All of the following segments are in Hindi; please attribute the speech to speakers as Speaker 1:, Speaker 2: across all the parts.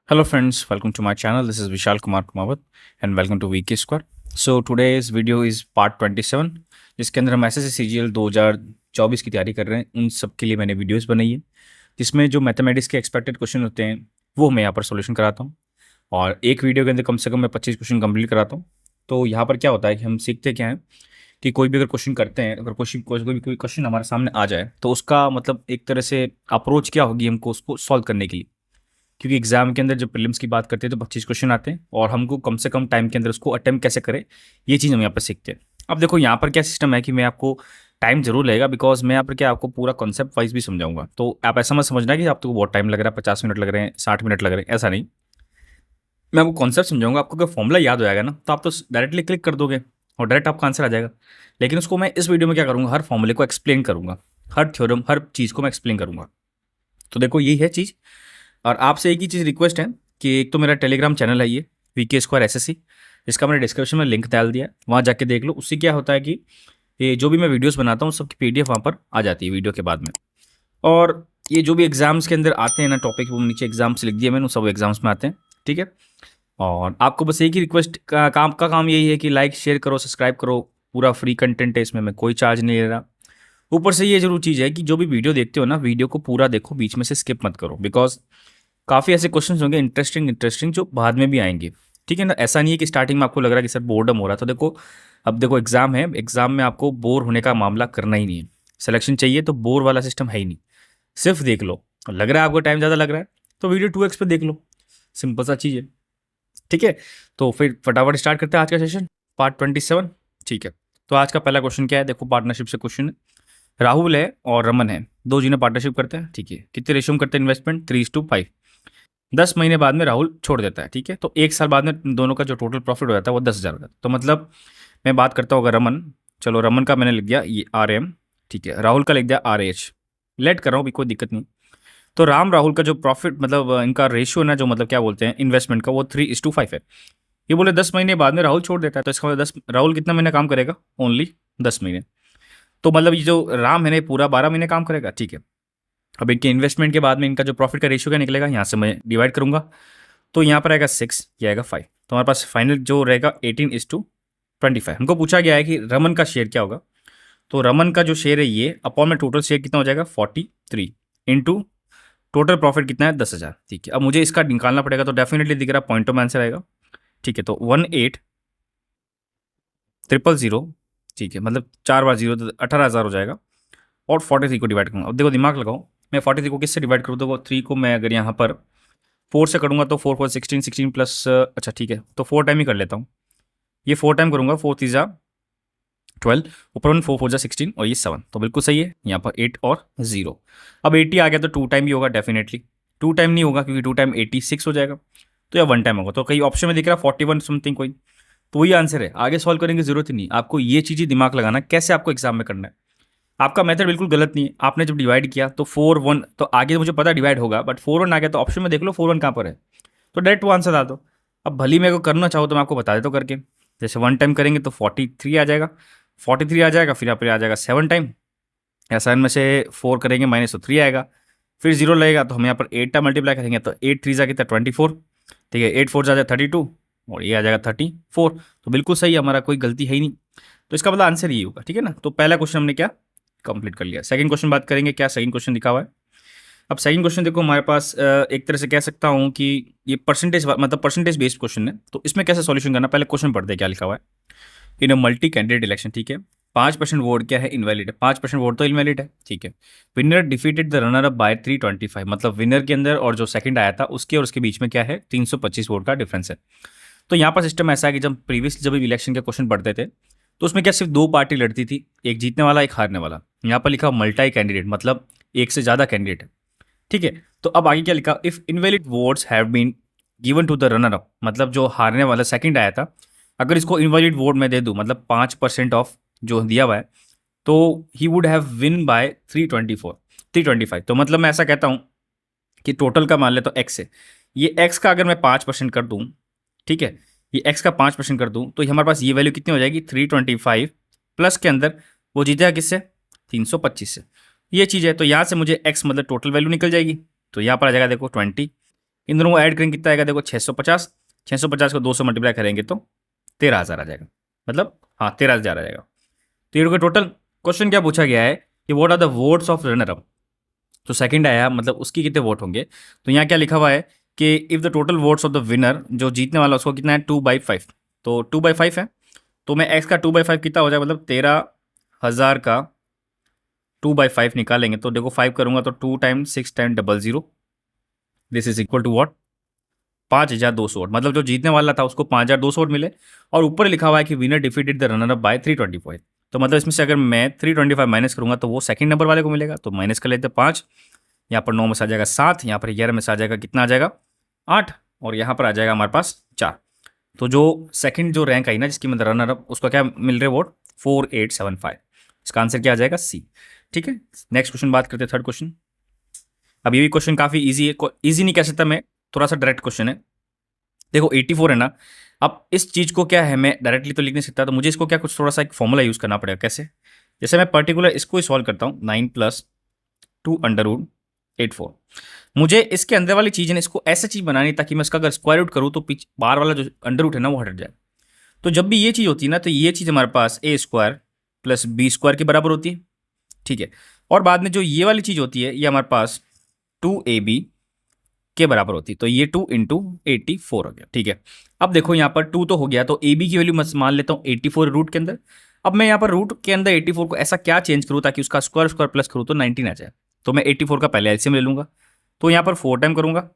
Speaker 1: Hello friends, welcome to my channel. This is Vishal Kumar Kumawat and welcome to VK Square. So today's video is part 27 जिसके अंदर हम एसएससी सीजीएल 2024 की तैयारी कर रहे हैं। उन सब के लिए मैंने वीडियोस बनाई है जिसमें जो मैथमेटिक्स के एक्सपेक्टेड क्वेश्चन होते हैं वो मैं यहाँ पर सॉल्यूशन कराता हूँ और एक वीडियो के अंदर कम से कम मैं 25 क्वेश्चन कंप्लीट कराता हूँ। तो यहाँ पर क्या होता है कि हम सीखते क्या हैं कि कोई भी अगर क्वेश्चन करते हैं, अगर कोई क्वेश्चन हमारे सामने आ जाए तो उसका मतलब एक तरह से अप्रोच क्या होगी हमको उसको सॉल्व करने के लिए, क्योंकि एग्जाम के अंदर जब प्रीलिम्स की बात करते हैं तो 25 क्वेश्चन आते हैं और हमको कम से कम टाइम के अंदर उसको अटेम्प्ट कैसे करें ये चीज़ हम यहाँ पर सीखते हैं। अब देखो यहाँ पर क्या सिस्टम है कि मैं आपको टाइम जरूर लगेगा, बिकॉज मैं यहाँ पर क्या आपको पूरा कॉन्सेप्ट वाइज भी समझाऊंगा। तो आप ऐसा मत समझना कि आपको बहुत टाइम लग रहा है, 50 मिनट लग रहे हैं, 60 मिनट लग रहे हैं, ऐसा नहीं। मैं आपको कॉन्सेप्ट समझाऊंगा, आपको अगर फॉर्मूला याद हो जाएगा ना तो आप तो डायरेक्टली क्लिक कर दोगे और डायरेक्ट आपका आंसर आ जाएगा। लेकिन उसको मैं इस वीडियो में क्या करूँगा, हर फॉर्मूले को एक्सप्लेन करूँगा, हर थ्योरम हर चीज़ को मैं एक्सप्लेन करूँगा। तो देखो यही है चीज़। और आपसे एक ही चीज़ रिक्वेस्ट है कि एक तो मेरा टेलीग्राम चैनल है ये VK Square SSC, जिसका मैंने डिस्क्रिप्शन में लिंक डाल दिया है, वहाँ जाके देख लो। उससे क्या होता है कि ये जो भी मैं वीडियोस बनाता हूँ सबकी PDF वहाँ पर आ जाती है वीडियो के बाद में। और ये जो भी एग्जाम्स के अंदर आते हैं ना टॉपिक, वो नीचे एग्जाम्स लिख दिया मैंने, सब एग्जाम्स में आते हैं, ठीक है। और आपको बस एक ही रिक्वेस्ट का काम यही है कि लाइक शेयर करो, सब्सक्राइब करो। पूरा फ्री कंटेंट है, इसमें मैं कोई चार्ज नहीं ले रहा। ऊपर से ये जरूर चीज़ है कि जो भी वीडियो देखते हो ना, वीडियो को पूरा देखो, बीच में से स्किप मत करो, बिकॉज काफ़ी ऐसे क्वेश्चंस होंगे इंटरेस्टिंग जो बाद में भी आएंगे, ठीक है ना। ऐसा नहीं है कि स्टार्टिंग में आपको लग रहा है कि सर बोर्डम हो रहा है। तो देखो अब देखो एग्जाम है, एग्जाम में आपको बोर होने का मामला करना ही नहीं है। सिलेक्शन चाहिए तो बोर वाला सिस्टम है ही नहीं। सिर्फ देख लो, लग रहा है आपको टाइम ज़्यादा लग रहा है तो वीडियो 2x पे देख लो, सिंपल सा चीज़ है, ठीक है। तो फिर फटाफट स्टार्ट करते हैं आज का सेशन, पार्ट 27, ठीक है। तो आज का पहला क्वेश्चन क्या है, देखो पार्टनरशिप से क्वेश्चन है। राहुल है और रमन है, दो जिन्हें पार्टनरशिप करते हैं, ठीक है। कितने रेशियो में करते हैं इन्वेस्टमेंट, 3:5। 10 महीने बाद में राहुल छोड़ देता है, ठीक है। तो एक साल बाद में दोनों का जो टोटल प्रॉफिट हो जाता है वो 10,000 होता है। तो मतलब मैं बात करता हूँ अगर रमन, चलो रमन का मैंने लिख दिया ये RM, ठीक है। राहुल का लिख दिया RH, लेट कर रहा हूँ अभी, कोई दिक्कत नहीं। तो राम राहुल का जो प्रॉफिट मतलब इनका रेशियो ना, जो मतलब क्या बोलते हैं इन्वेस्टमेंट का, वो 3:5 है। ये बोले 10 महीने बाद में राहुल छोड़ देता है, तो इसका मतलब 10 राहुल कितना महीने काम करेगा, ओनली 10 महीने। तो मतलब ये जो राम है ना, ये पूरा 12 महीने काम करेगा, ठीक है। अब इनके इन्वेस्टमेंट के बाद में इनका जो प्रॉफिट का रेशियो क्या निकलेगा, यहाँ से मैं डिवाइड करूंगा। तो यहाँ पर आएगा 6, ये आएगा 5। तो हमारे पास फाइनल जो रहेगा 18:25। हमको पूछा गया है कि रमन का शेयर क्या होगा। तो रमन का जो शेयर है ये अपॉन में टोटल शेयर कितना हो जाएगा 43 इंटू टोटल प्रॉफिट कितना है 10,000, ठीक है। अब मुझे इसका निकालना पड़ेगा, तो डेफिनेटली दिख रहा पॉइंटों में आंसर आएगा, ठीक है। तो 18,000, ठीक है, मतलब 4 बार 0 तो 18,000 हो जाएगा। और 43 को डिवाइड करूँगा। अब देखो दिमाग लगाओ, मैं 43 को किससे डिवाइड करूँ, तो वो 3 को मैं अगर यहाँ पर 4 से करूँगा तो 4 4 16 16 प्लस, अच्छा ठीक है, तो 4 टाइम ही कर लेता हूँ। ये 4 टाइम करूँगा, 4 3 ज़ा 12, ऊपर 1 4 4 ज़ा 16 और ये 7, तो बिल्कुल सही है। यहाँ पर 8 और 0। अब 80 आ गया तो 2 टाइम भी होगा डेफिनेटली। 2 टाइम नहीं होगा क्योंकि 2 टाइम 86 हो जाएगा, तो या 1 टाइम होगा। तो कहीं ऑप्शन में दिख रहा है 41 समथिंग कोई, तो वही आंसर है। आगे सॉल्व करने की जरूरत ही नहीं, आपको ये चीज़ दिमाग लगाना कैसे आपको एग्जाम में करना है। आपका मेथड बिल्कुल गलत नहीं है। आपने जब डिवाइड किया तो 4 1, तो आगे तो मुझे पता डिवाइड होगा, बट 4 1 आ गया तो ऑप्शन में देख लो 4 1 कहाँ पर है, तो डायरेक्ट वो आंसर डाल दो। अब भली मेरे को करना चाहो तो मैं आपको बता देता हूँ करके। जैसे 1 टाइम करेंगे तो 43 आ जाएगा, 43 आ जाएगा, फिर यहाँ पर आ जाएगा 7 टाइम, या 7 में से 4 करेंगे माइनस तो 3 आएगा, फिर 0 लगेगा तो हम यहाँ पर 8 टाइम मल्टीप्लाई करेंगे तो 8 3 जा कितना 24, ठीक है। 8 4 जा 32 और ये आ जाएगा 34। तो बिल्कुल सही, हमारा कोई गलती है ही नहीं। तो इसका मतलब आंसर ये होगा, ठीक है ना। तो पहला क्वेश्चन हमने क्या कंप्लीट कर लिया। सेकंड क्वेश्चन बात करेंगे, क्या सेकंड क्वेश्चन लिखा हुआ है। अब सेकंड क्वेश्चन देखो हमारे पास एक तरह से कह सकता हूँ कि ये परसेंटेज मतलब परसेंटेज बेस्ड क्वेश्चन है। तो इसमें कैसे सॉल्यूशन करना, पहले क्वेश्चन पढ़ते हैं क्या लिखा हुआ है। इन अ मल्टी कैंडिडेट इलेक्शन, ठीक है, 5% वोट क्या है इनवैलिड है, 5% वोट तो इनवैलिड है, ठीक है। Winner defeated the runner up by 325, मतलब विनर के अंदर और जो सेकंड आया था उसके और उसके बीच में क्या है 325 वोट का डिफरेंस है। तो यहाँ पर सिस्टम ऐसा है कि जब भी इलेक्शन के क्वेश्चन पढ़ते थे तो उसमें क्या सिर्फ 2 पार्टी लड़ती थी, एक जीतने वाला एक हारने वाला। यहाँ पर लिखा मल्टी कैंडिडेट, मतलब एक से ज़्यादा कैंडिडेट है, ठीक है। तो अब आगे क्या लिखा, if invalid votes have been given to the runner up, मतलब जो हारने वाला सेकंड आया था, अगर इसको इनवैलिड वोट में दे दूँ, मतलब 5% ऑफ जो दिया हुआ है, तो he would have win bye 325। तो मतलब मैं ऐसा कहता हूँ कि टोटल का मान ले तो एक्स है, ये एक्स का अगर मैं 5% कर दूँ, ठीक है, ये एक्स का 5% कर दूँ तो हमारे पास ये वैल्यू कितनी हो जाएगी 325, प्लस के अंदर वो जीतेगा किससे 325 से, ये चीज़ है। तो यहाँ से मुझे एक्स मतलब टोटल वैल्यू निकल जाएगी, तो यहाँ पर आ जाएगा देखो 20 इन दोनों को ऐड करेंगे कितना आएगा, देखो 650, 650 को 200 मल्टीप्लाई करेंगे तो 13,000 आ जाएगा, मतलब हाँ 13,000 आ जाएगा। तो ये टोटल क्वेश्चन क्या पूछा गया है कि what are the votes of runner up. तो सेकंड आया, मतलब उसकी कितने वोट होंगे। तो यहाँ क्या लिखा हुआ है कि if the total votes of the winner, जो जीतने वाला उसको कितना है 2/5, तो 2/5 है। तो मैं एक्स का 2/5 कितना हो जाएगा, मतलब 13,000 का 2/5 निकालेंगे तो देखो 5 करूंगा तो 2 times 6 time 00, this is equal to what 5,200 vote, मतलब जो जीतने वाला था उसको 5,200 वोट मिले। और ऊपर लिखा हुआ है कि winner defeated the runner up by 325। तो मतलब इसमें से अगर मैं 325 माइनस करूंगा तो वो सेकंड नंबर वाले को मिलेगा, तो माइनस कर लेते हैं 5, यहाँ पर 9 में से आ जाएगा 7, यहाँ पर 11 में से आ जाएगा कितना आ जाएगा 8, और यहाँ पर आ जाएगा हमारे पास 4। तो जो सेकंड जो रैंक आई ना जिसकी मतलब रनर अप, उसका क्या मिल रहे वोट 4875। इसका आंसर क्या आ जाएगा सी। ठीक है, नेक्स्ट क्वेश्चन बात करते हैं, थर्ड क्वेश्चन। अब ये भी क्वेश्चन काफ़ी ईजी है, ईजी नहीं कह सकता मैं, थोड़ा सा डायरेक्ट क्वेश्चन है। देखो 84 है ना, अब इस चीज़ को क्या है मैं डायरेक्टली तो लिख नहीं सकता, तो मुझे इसको क्या कुछ थोड़ा सा एक फॉर्मूला यूज़ करना पड़ेगा। कैसे, जैसे मैं पर्टिकुलर इसको ही सॉल्व करता हूँ, 9+2√84। मुझे इसके अंदर वाली चीज़ है ना, इसको ऐसे चीज़ बनानी ताकि मैं इसका अगर स्क्वायर रूट करूँ तो पीछे बाहर वाला जो अंडर रूट है ना वो हट जाए। तो जब भी ये चीज़ होती है ना, तो ये चीज़ हमारे पास a² + b² के बराबर होती है। ठीक है, और बाद में जो ये वाली चीज़ होती है ये हमारे पास 2ab के बराबर होती है। तो ये 2 इंटू 84 हो गया। ठीक है, अब देखो यहाँ पर 2 तो हो गया, तो ए बी की वैल्यू मैं मान लेता हूँ 84 रूट के अंदर। अब मैं यहाँ पर रूट के अंदर 84 को ऐसा क्या चेंज करूँ ताकि उसका स्क्वायर स्क्वायर प्लस करूँ तो 19 आ जाए। तो मैं 84 का पहले एलसीएम ले लूँगा, तो यहाँ पर 4 टाइम करूँगा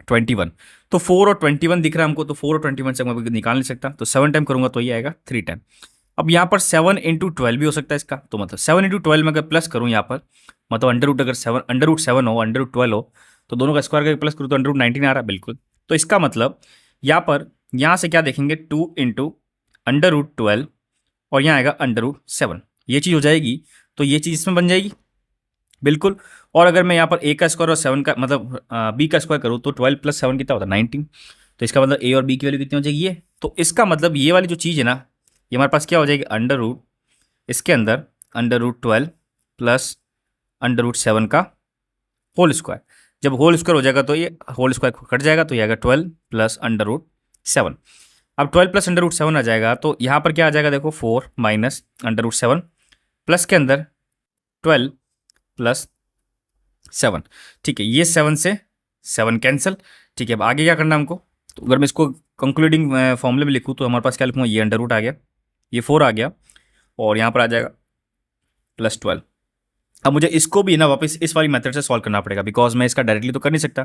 Speaker 1: 21, तो 4 और 21 दिख रहा है हमको, तो 4 और 21 से मैं निकाल नहीं सकता, तो 7 टाइम करूँगा तो ये आएगा 3 टाइम। अब यहाँ पर 7 इंटू 12 भी हो सकता है इसका, तो मतलब 7 इंटू 12 में अगर प्लस करूँ यहाँ पर, मतलब अंडर रूट अगर 7 अंडर रूट 7 हो अंडर रूट 12 हो, तो दोनों का स्क्वायर करके प्लस करूँ तो अंडर रूट 19 आ रहा है बिल्कुल। तो इसका मतलब यहाँ पर यहाँ से क्या देखेंगे 2 इंटू अंडर रूट 12 और यहाँ आएगा अंडर रूट 7, ये चीज़ हो जाएगी, तो ये चीज़ इसमें बन जाएगी बिल्कुल। और अगर मैं यहाँ पर a का स्क्वायर और 7 का मतलब b का स्क्वायर करूँ तो 12 + 7 कितना होता है 19। तो इसका मतलब a और b की वैल्यू कितनी हो जाएगी ये, तो इसका मतलब ये वाली जो चीज़ है ना ये हमारे पास क्या हो जाएगी अंडर रूट इसके अंदर अंडर रूट 12 + अंडर रूट 7 का होल स्क्वायर। जब होल स्क्वायर हो जाएगा तो ये होल स्क्वायर कट जाएगा, तो ये आएगा 12 + अंडर रूट 7। अब 12 + अंडर रूट 7 आ जाएगा, तो यहाँ पर क्या आ जाएगा देखो 4 माइनस अंडर रूट 7 प्लस के अंदर 12 + 7। ठीक है, ये 7 से 7 कैंसिल। ठीक है, अब आगे क्या करना है हमको, तो अगर मैं इसको कंक्लूडिंग फॉर्मूले में लिखूँ तो हमारे पास क्या लिखूँगा, ये अंडर रूट आ गया, ये 4 आ गया, और यहाँ पर आ जाएगा +12। अब मुझे इसको भी ना वापस इस वाली मेथड से सॉल्व करना पड़ेगा, बिकॉज मैं इसका डायरेक्टली तो कर नहीं सकता।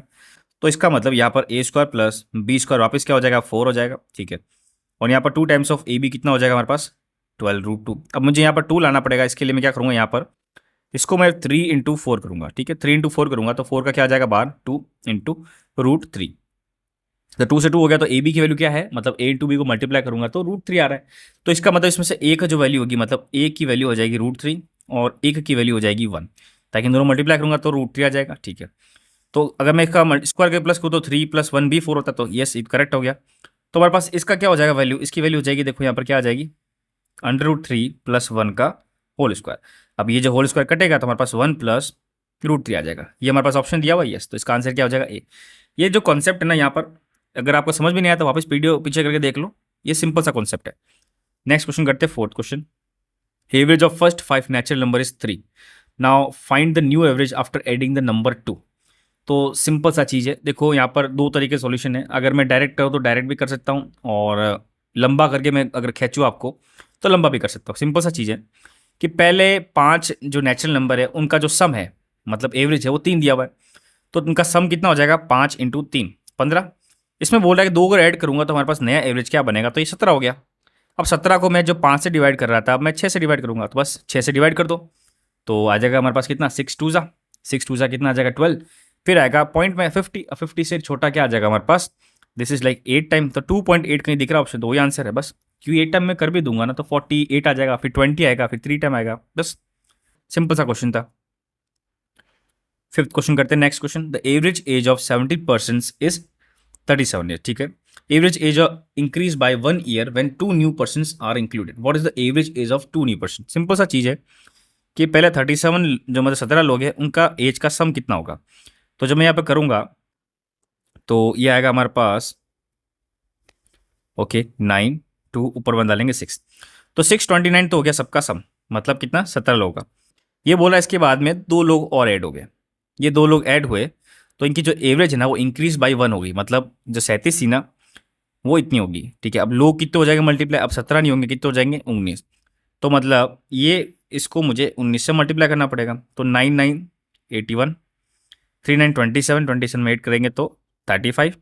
Speaker 1: तो इसका मतलब यहाँ पर a² + b² वापस क्या हो जाएगा 4 हो जाएगा। ठीक है, और यहाँ पर 2 टाइम्स ऑफ ab कितना हो जाएगा हमारे पास 12√2। अब मुझे यहाँ पर 2 लाना पड़ेगा, इसके लिए मैं क्या करूँगा यहाँ पर इसको मैं 3 इंटू 4 करूँगा। ठीक है, 3 इंटू 4 करूँगा तो 4 का क्या आ जाएगा बाहर 2 इंटू √3। तो 2 से 2 हो गया, तो ए बी की वैल्यू क्या है, मतलब a इंटू बी को मल्टीप्लाई करूँगा तो √3 आ रहा है। तो इसका मतलब इसमें से a का जो वैल्यू होगी, मतलब a की वैल्यू हो जाएगी √3 और 1 की वैल्यू हो जाएगी 1, ताकि इन दोनों मल्टीप्लाई करूँगा तो √3 आ जाएगा। ठीक है, तो अगर मैं इसका स्क्वायर के प्लस करूँ तो 3 + 1 भी 4 होता, तो यस इट करेक्ट हो गया। तो हमारे पास इसका क्या हो जाएगा वैल्यू, इसकी वैल्यू हो जाएगी देखो यहाँ पर क्या आ जाएगी अंडर रूट 3 + 1 का होल स्क्वायर। अब ये जो होल स्क्वायर कटेगा तो हमारे पास 1 + √3 आ जाएगा, ये हमारे पास ऑप्शन दिया हुआ है यस। तो इसका आंसर क्या हो जाएगा ए। ये जो कॉन्सेप्ट है ना यहाँ पर, अगर आपको समझ में नहीं आया तो वापस वीडियो पीछे करके देख लो, ये सिंपल सा कॉन्सेप्ट है। नेक्स्ट क्वेश्चन करते हैं, fourth question. Average of first 5 natural number is 3, now find the new average after adding the number 2। तो सिंपल सा चीज़ है, देखो यहाँ पर दो तरीके सॉल्यूशन है, अगर मैं डायरेक्ट करूँ तो डायरेक्ट भी कर सकता हूँ, और लंबा करके मैं अगर खींचूँ आपको तो लंबा भी कर सकता हूँ। सिंपल सा चीज़ है कि पहले 5 जो नेचुरल नंबर है उनका जो सम है, मतलब एवरेज है वो 3 दिया हुआ है, तो उनका सम कितना हो जाएगा 5 × 3 15। इसमें बोल रहा है कि 2 अगर ऐड करूँगा तो हमारे पास नया एवरेज क्या बनेगा, तो ये 17 हो गया। अब 17 को मैं जो 5 से डिवाइड कर रहा था अब मैं 6 से डिवाइड करूँगा, तो बस 6 से डिवाइड कर दो, तो आ जाएगा हमारे पास कितना 6 2 कितना आ जाएगा 12। फिर आएगा पॉइंट में 50, 50 से छोटा क्या आ जाएगा हमारे पास, दिस इज लाइक 8 टाइम, तो 2.8 कहीं दिख रहा ऑप्शन, तो वही आंसर है बस, क्योंकि 8 टाइम में कर भी दूंगा ना तो 48 आ जाएगा, फिर 20 आएगा, फिर 3 टाइम आएगा, बस सिंपल सा क्वेश्चन था। फिफ्थ क्वेश्चन करते हैं, next question. The average age of 70% is 37 year. ठीक है, average age increase by 1 year when 2 new persons are included, what is the average age of 2 new person. Simple सा चीज़ है कि पहले 37 जो मतलब 17 लोग हैं उनका एज का सम कितना होगा। तो जब मैं यहाँ पे करूँगा तो ये आएगा हमारे पास ओके 9, 2 ऊपर 1 डालेंगे 6, तो 629 तो हो गया सबका सम, मतलब कितना 17 लोगों का। ये बोला इसके बाद में 2 लोग और ऐड हो गए, ये 2 लोग ऐड हुए तो इनकी जो एवरेज है ना वो इंक्रीज बाई 1 होगी, मतलब जो 37 थी ना वो इतनी होगी। ठीक है, अब लोग कितने हो जाएंगे मल्टीप्लाई, अब 17 नहीं होंगे, कितने हो जाएंगे 19, तो मतलब ये इसको मुझे 19 से मल्टीप्लाई करना पड़ेगा, तो 9 9 81, 3 9 27, 27 में 8 करेंगे तो 35,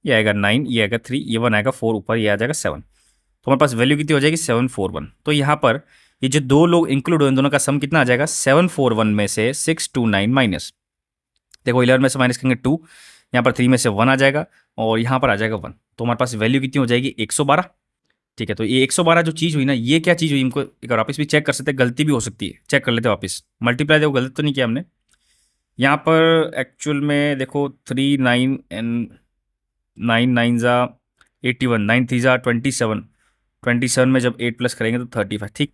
Speaker 1: ये आएगा 9, ये आएगा 3, ये 1 आएगा 4 ऊपर, ये आ जाएगा 7, तो हमारे पास वैल्यू कितनी हो जाएगी 741। तो यहाँ पर ये जो 2 लोग इंक्लूड हुए इन दोनों का सम कितना आ जाएगा 741 में से 629 माइनस, देखो 11 में से माइनस करेंगे 2, यहाँ पर 3 में से 1 आ जाएगा और यहाँ पर आ जाएगा 1, तो हमारे पास वैल्यू कितनी हो जाएगी 112। ठीक है, तो ये 112 जो चीज़ हुई ना, ये क्या चीज़ हुई, इनको एक बार वापस भी चेक कर सकते हैं, गलती भी हो सकती है, चेक कर लेते हैं वापस। मल्टीप्लाई देखो गलत तो नहीं किया हमने, यहाँ पर एक्चुअल में देखो 3 9 एंड 9 9 ज़ा 81, 9 3 ज़ा 27, 27 में जब 8 प्लस करेंगे तो 35। ठीक,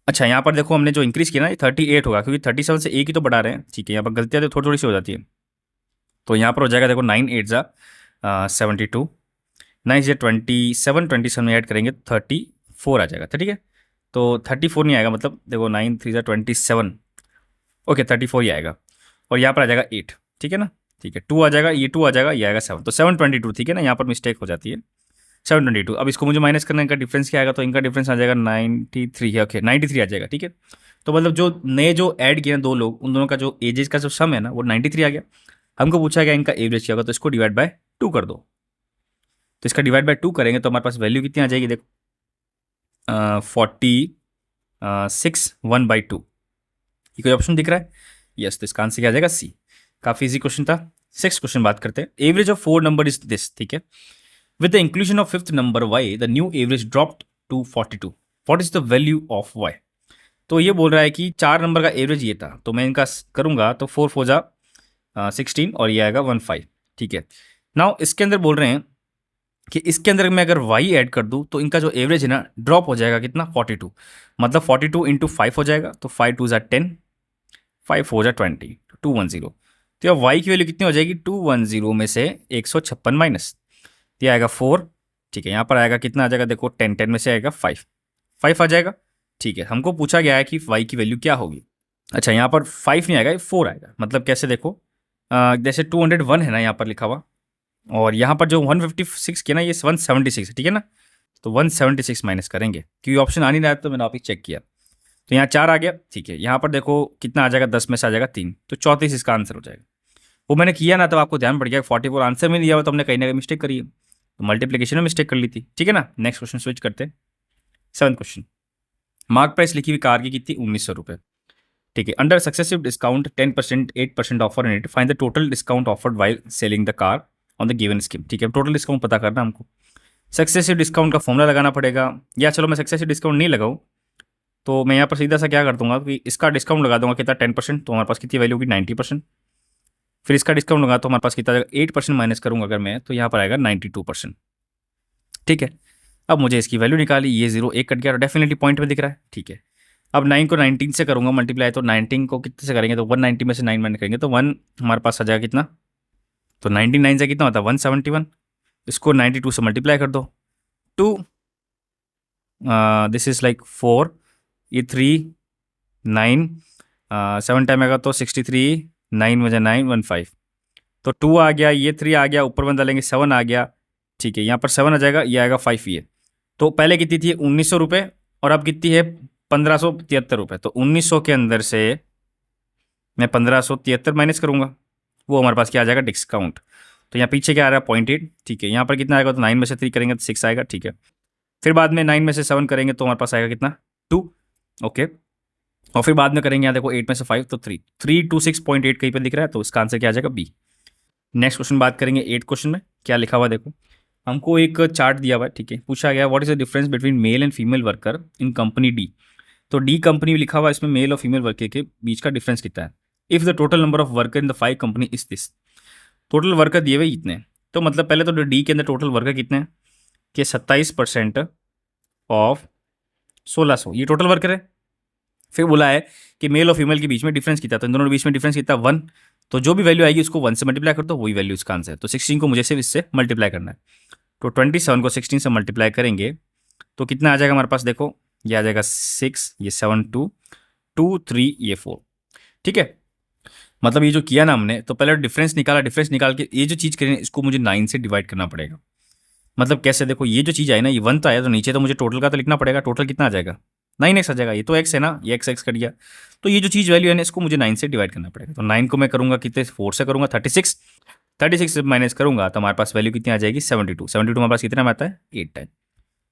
Speaker 1: अच्छा यहाँ पर देखो हमने जो इंक्रीज किया ना ये 38 होगा, क्योंकि 37 से एक ही तो बढ़ा रहे हैं। ठीक है, यहाँ पर गलतियाँ तो थोड़ी थोड़ी सी हो जाती है, तो यहाँ पर हो जाएगा देखो 9 8 ज़ा 72, 9 से 27, 27 में ऐड करेंगे 34 आ जाएगा। ठीक है, तो 34 नहीं आएगा, मतलब देखो 9 3 ज़ा 27, ओके 34 ही आएगा, और यहाँ पर आ जाएगा 8। ठीक है ना, ठीक है 2 आ जाएगा, ये 2 आ जाएगा, ये आएगा 7, तो 722। ठीक है ना, यहाँ पर मिस्टेक हो जाती है 722। अब इसको मुझे माइनस करना है, इनका डिफरेंस क्या आएगा, तो इनका डिफरेंस आ जाएगा 93 है, ओके 93 आ जाएगा। ठीक है, तो मतलब जो नए जो ऐड किए हैं 2 लोग, उन दोनों का जो एजेस का जो सम है ना वो 93 आ गया। हमको पूछा गया इनका एवरेज क्या होगा, तो इसको डिवाइड बाय 2 कर दो, तो इसका डिवाइड बाय 2 करेंगे तो हमारे पास वैल्यू कितनी आ जाएगी, देखो 46 1/2। ये कोई ऑप्शन दिख रहा है, यस, तो इसका आंसर क्या आ जाएगा सी। काफी इजी क्वेश्चन था। 6th क्वेश्चन बात करते हैं, average of 4 number is this. ठीक है, with the inclusion of 5th number y the new average dropped to 42, what is the value of y। तो ये बोल रहा है कि 4 नंबर का एवरेज ये था, तो मैं इनका करूंगा तो 4 4 जा 16 और ये आएगा 15। ठीक है, नाउ इसके अंदर बोल रहे हैं कि इसके अंदर मैं अगर y ऐड कर दूं तो इनका जो एवरेज है ना ड्रॉप हो जाएगा कितना 42, मतलब 42 इंटू 5 हो जाएगा, तो 5 2 जा 10, 5 4 जा 20, 210। तो अब y की वैल्यू कितनी हो जाएगी 210 में से 156 माइनस, ये आएगा 4। ठीक है, यहाँ पर आएगा कितना आ जाएगा, देखो 10 10 में से आएगा 5, 5 आ जाएगा। ठीक है, हमको पूछा गया है कि y की वैल्यू क्या होगी। अच्छा, यहाँ पर 5 नहीं आएगा, ये 4 आएगा, मतलब कैसे देखो जैसे 201 है ना यहाँ पर लिखा हुआ, और यहाँ पर जो 156 किया ना ये 176 है। ठीक है ना, तो 176 माइनस करेंगे, क्योंकि ऑप्शन आ नहीं रहा है तो मैंने आप ही चेक किया, तो यहाँ 4 आ गया। ठीक है, यहाँ पर देखो कितना आ जाएगा, 10 में से आ जाएगा 3, तो 34 इसका आंसर हो जाएगा। वो मैंने किया ना, तब आपको ध्यान पड़ गया 44 आंसर में दिया हुआ, तो हमने कहीं ना कहीं मिस्टेक करी है, तो मल्टीप्लिकेशन में मिस्टेक कर ली थी। ठीक है ना, नेक्स्ट क्वेश्चन स्विच करते हैं। 7th क्वेश्चन, मार्क प्राइस लिखी हुई कार की कितनी 1900 रुपये। ठीक है, under successive discount 10%, 8% offer in it, find the total discount offered while selling the car on the given scheme. ठीक है, टोटल डिस्काउंट पता करना हमको, सक्सेसिव डिस्काउंट का फॉर्मूला लगाना पड़ेगा, या चलो मैं सक्सेसिव डिस्काउंट नहीं लगाऊँ, तो मैं यहाँ पर सीधा सा क्या कर दूंगा कि इसका डिस्काउंट लगा दूंगा कितना 10%, तो हमारे पास कितनी वैल्यू होगी 90%। फिर इसका डिस्काउंट लगा तो हमारे पास कितना 8% माइनस करूंगा अगर मैं, तो यहाँ पर आएगा 92%। ठीक है, अब मुझे इसकी वैल्यू निकाली, ये 0 1 कट गया और डेफिनेटली पॉइंट में दिख रहा है। ठीक है, अब 9 को 19 से करूंगा मल्टीप्लाई, तो 19 को कितने से करेंगे, तो 190 में से 9 माइनस करेंगे तो 1 हमारे पास आ जाएगा कितना, तो 99 से कितना होता है 171, इसको 92 से मल्टीप्लाई कर दो, 2 दिस इज लाइक 4, ये 3 9 7 टाइम आएगा तो 63, 9 बजा 9 15, तो 2 आ गया, ये 3 आ गया, ऊपर 1 डालेंगे 7 आ गया। ठीक है, यहाँ पर 7 आ जाएगा, ये आएगा 5 ये, तो पहले कितनी थी 1900 रुपये और अब कितनी है 1573 रुपये, तो 1900 के अंदर से मैं 1573 माइनस करूंगा, वो हमारे पास क्या आ जाएगा डिस्काउंट, तो यहाँ पीछे क्या आ रहा है 0.8। ठीक है, यहाँ पर कितना आएगा, तो 9 में से 3 करेंगे तो 6 आएगा। ठीक है, फिर बाद में 9 में से 7 करेंगे तो हमारे पास आएगा कितना 2, ओके, और फिर बाद में करेंगे यहाँ देखो 8 में से 5 तो 3, 326.8 कहीं पर दिख रहा है, तो इसका आंसर क्या आ जाएगा बी। नेक्स्ट क्वेश्चन बात करेंगे 8 क्वेश्चन में क्या लिखा हुआ, देखो हमको एक चार्ट दिया हुआ है। ठीक है, पूछा गया what is the difference between male and female worker in company D, तो डी कंपनी लिखा हुआ है, इसमें मेल और फीमेल वर्कर के बीच का डिफरेंस कितना है। If the total number of worker in the 5 company is this, total worker दिए हुए इतने, तो मतलब पहले तो डी के अंदर टोटल वर्कर कितने हैं कि 27% ऑफ 1600, ये टोटल वर्कर है। फिर बोला है कि मेल और फीमेल के बीच में डिफरेंस कितना, तो इन दोनों के बीच में डिफरेंस कितना 1, तो जो भी वैल्यू आएगी उसको 1 से मल्टीप्लाई कर दो, वही वैल्यू इसका आंसर है। तो 16 को मुझे सिर्फ इससे मल्टीप्लाई करना है। तो 27 को 16 से मल्टीप्लाई करेंगे तो कितना आ जाएगा हमारे पास, देखो ये आ जाएगा 6, ये 7 2 2 3, ये 4। ठीक है, मतलब ये जो किया ना हमने, तो पहले डिफरेंस निकाला, डिफरेंस निकाल के ये जो चीज़ करें इसको मुझे 9 से डिवाइड करना पड़ेगा। मतलब कैसे, देखो ये जो चीज़ आई ना, ये 1 तो आया, तो नीचे तो मुझे टोटल का तो लिखना पड़ेगा। टोटल कितना आ जाएगा, 9x आ जाएगा। ये तो x है ना, ये x कट गया। तो ये जो चीज़ वैल्यू है ना, इसको मुझे 9 से डिवाइड करना पड़ेगा। तो 9 को मैं करूँगा कितने, 4 से करूँगा, 36। 36 से माइनस करूँगा तो हमारे पास वैल्यू कितनी आ जाएगी, 72। 72 हमारे पास कितना में आता है, 8 टाइम।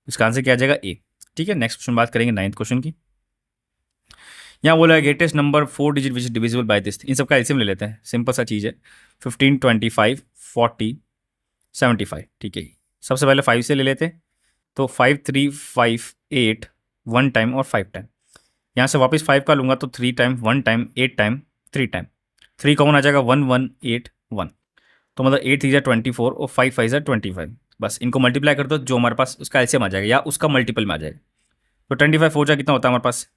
Speaker 1: इसका आंसर क्या आ जाएगा, ए। ठीक है, नेक्स्ट क्वेश्चन बात करेंगे 9th क्वेश्चन की। यहाँ बोला है greatest number 4 digit which is divisible by this. इन सबका एलसीएम ले लेते हैं, सिंपल सा चीज़ है। 15 25 40 75। ठीक है, सबसे पहले 5 से ले लेते हैं। तो 5 3 5 8 1 टाइम और 5 टाइम। यहाँ से वापस 5 का लूँगा तो 3 time 1 time 8 time 3 time. 3 common आ जाएगा 1 1 8 1। तो मतलब 8 3 24 और 5 5 25। बस इनको मल्टीप्लाई कर दो, जो हमारे पास उसका एलसीएम आ जाएगा या उसका मल्टीपल में आ जाएगा। तो 25 4 जा कितना होता है हमारे पास,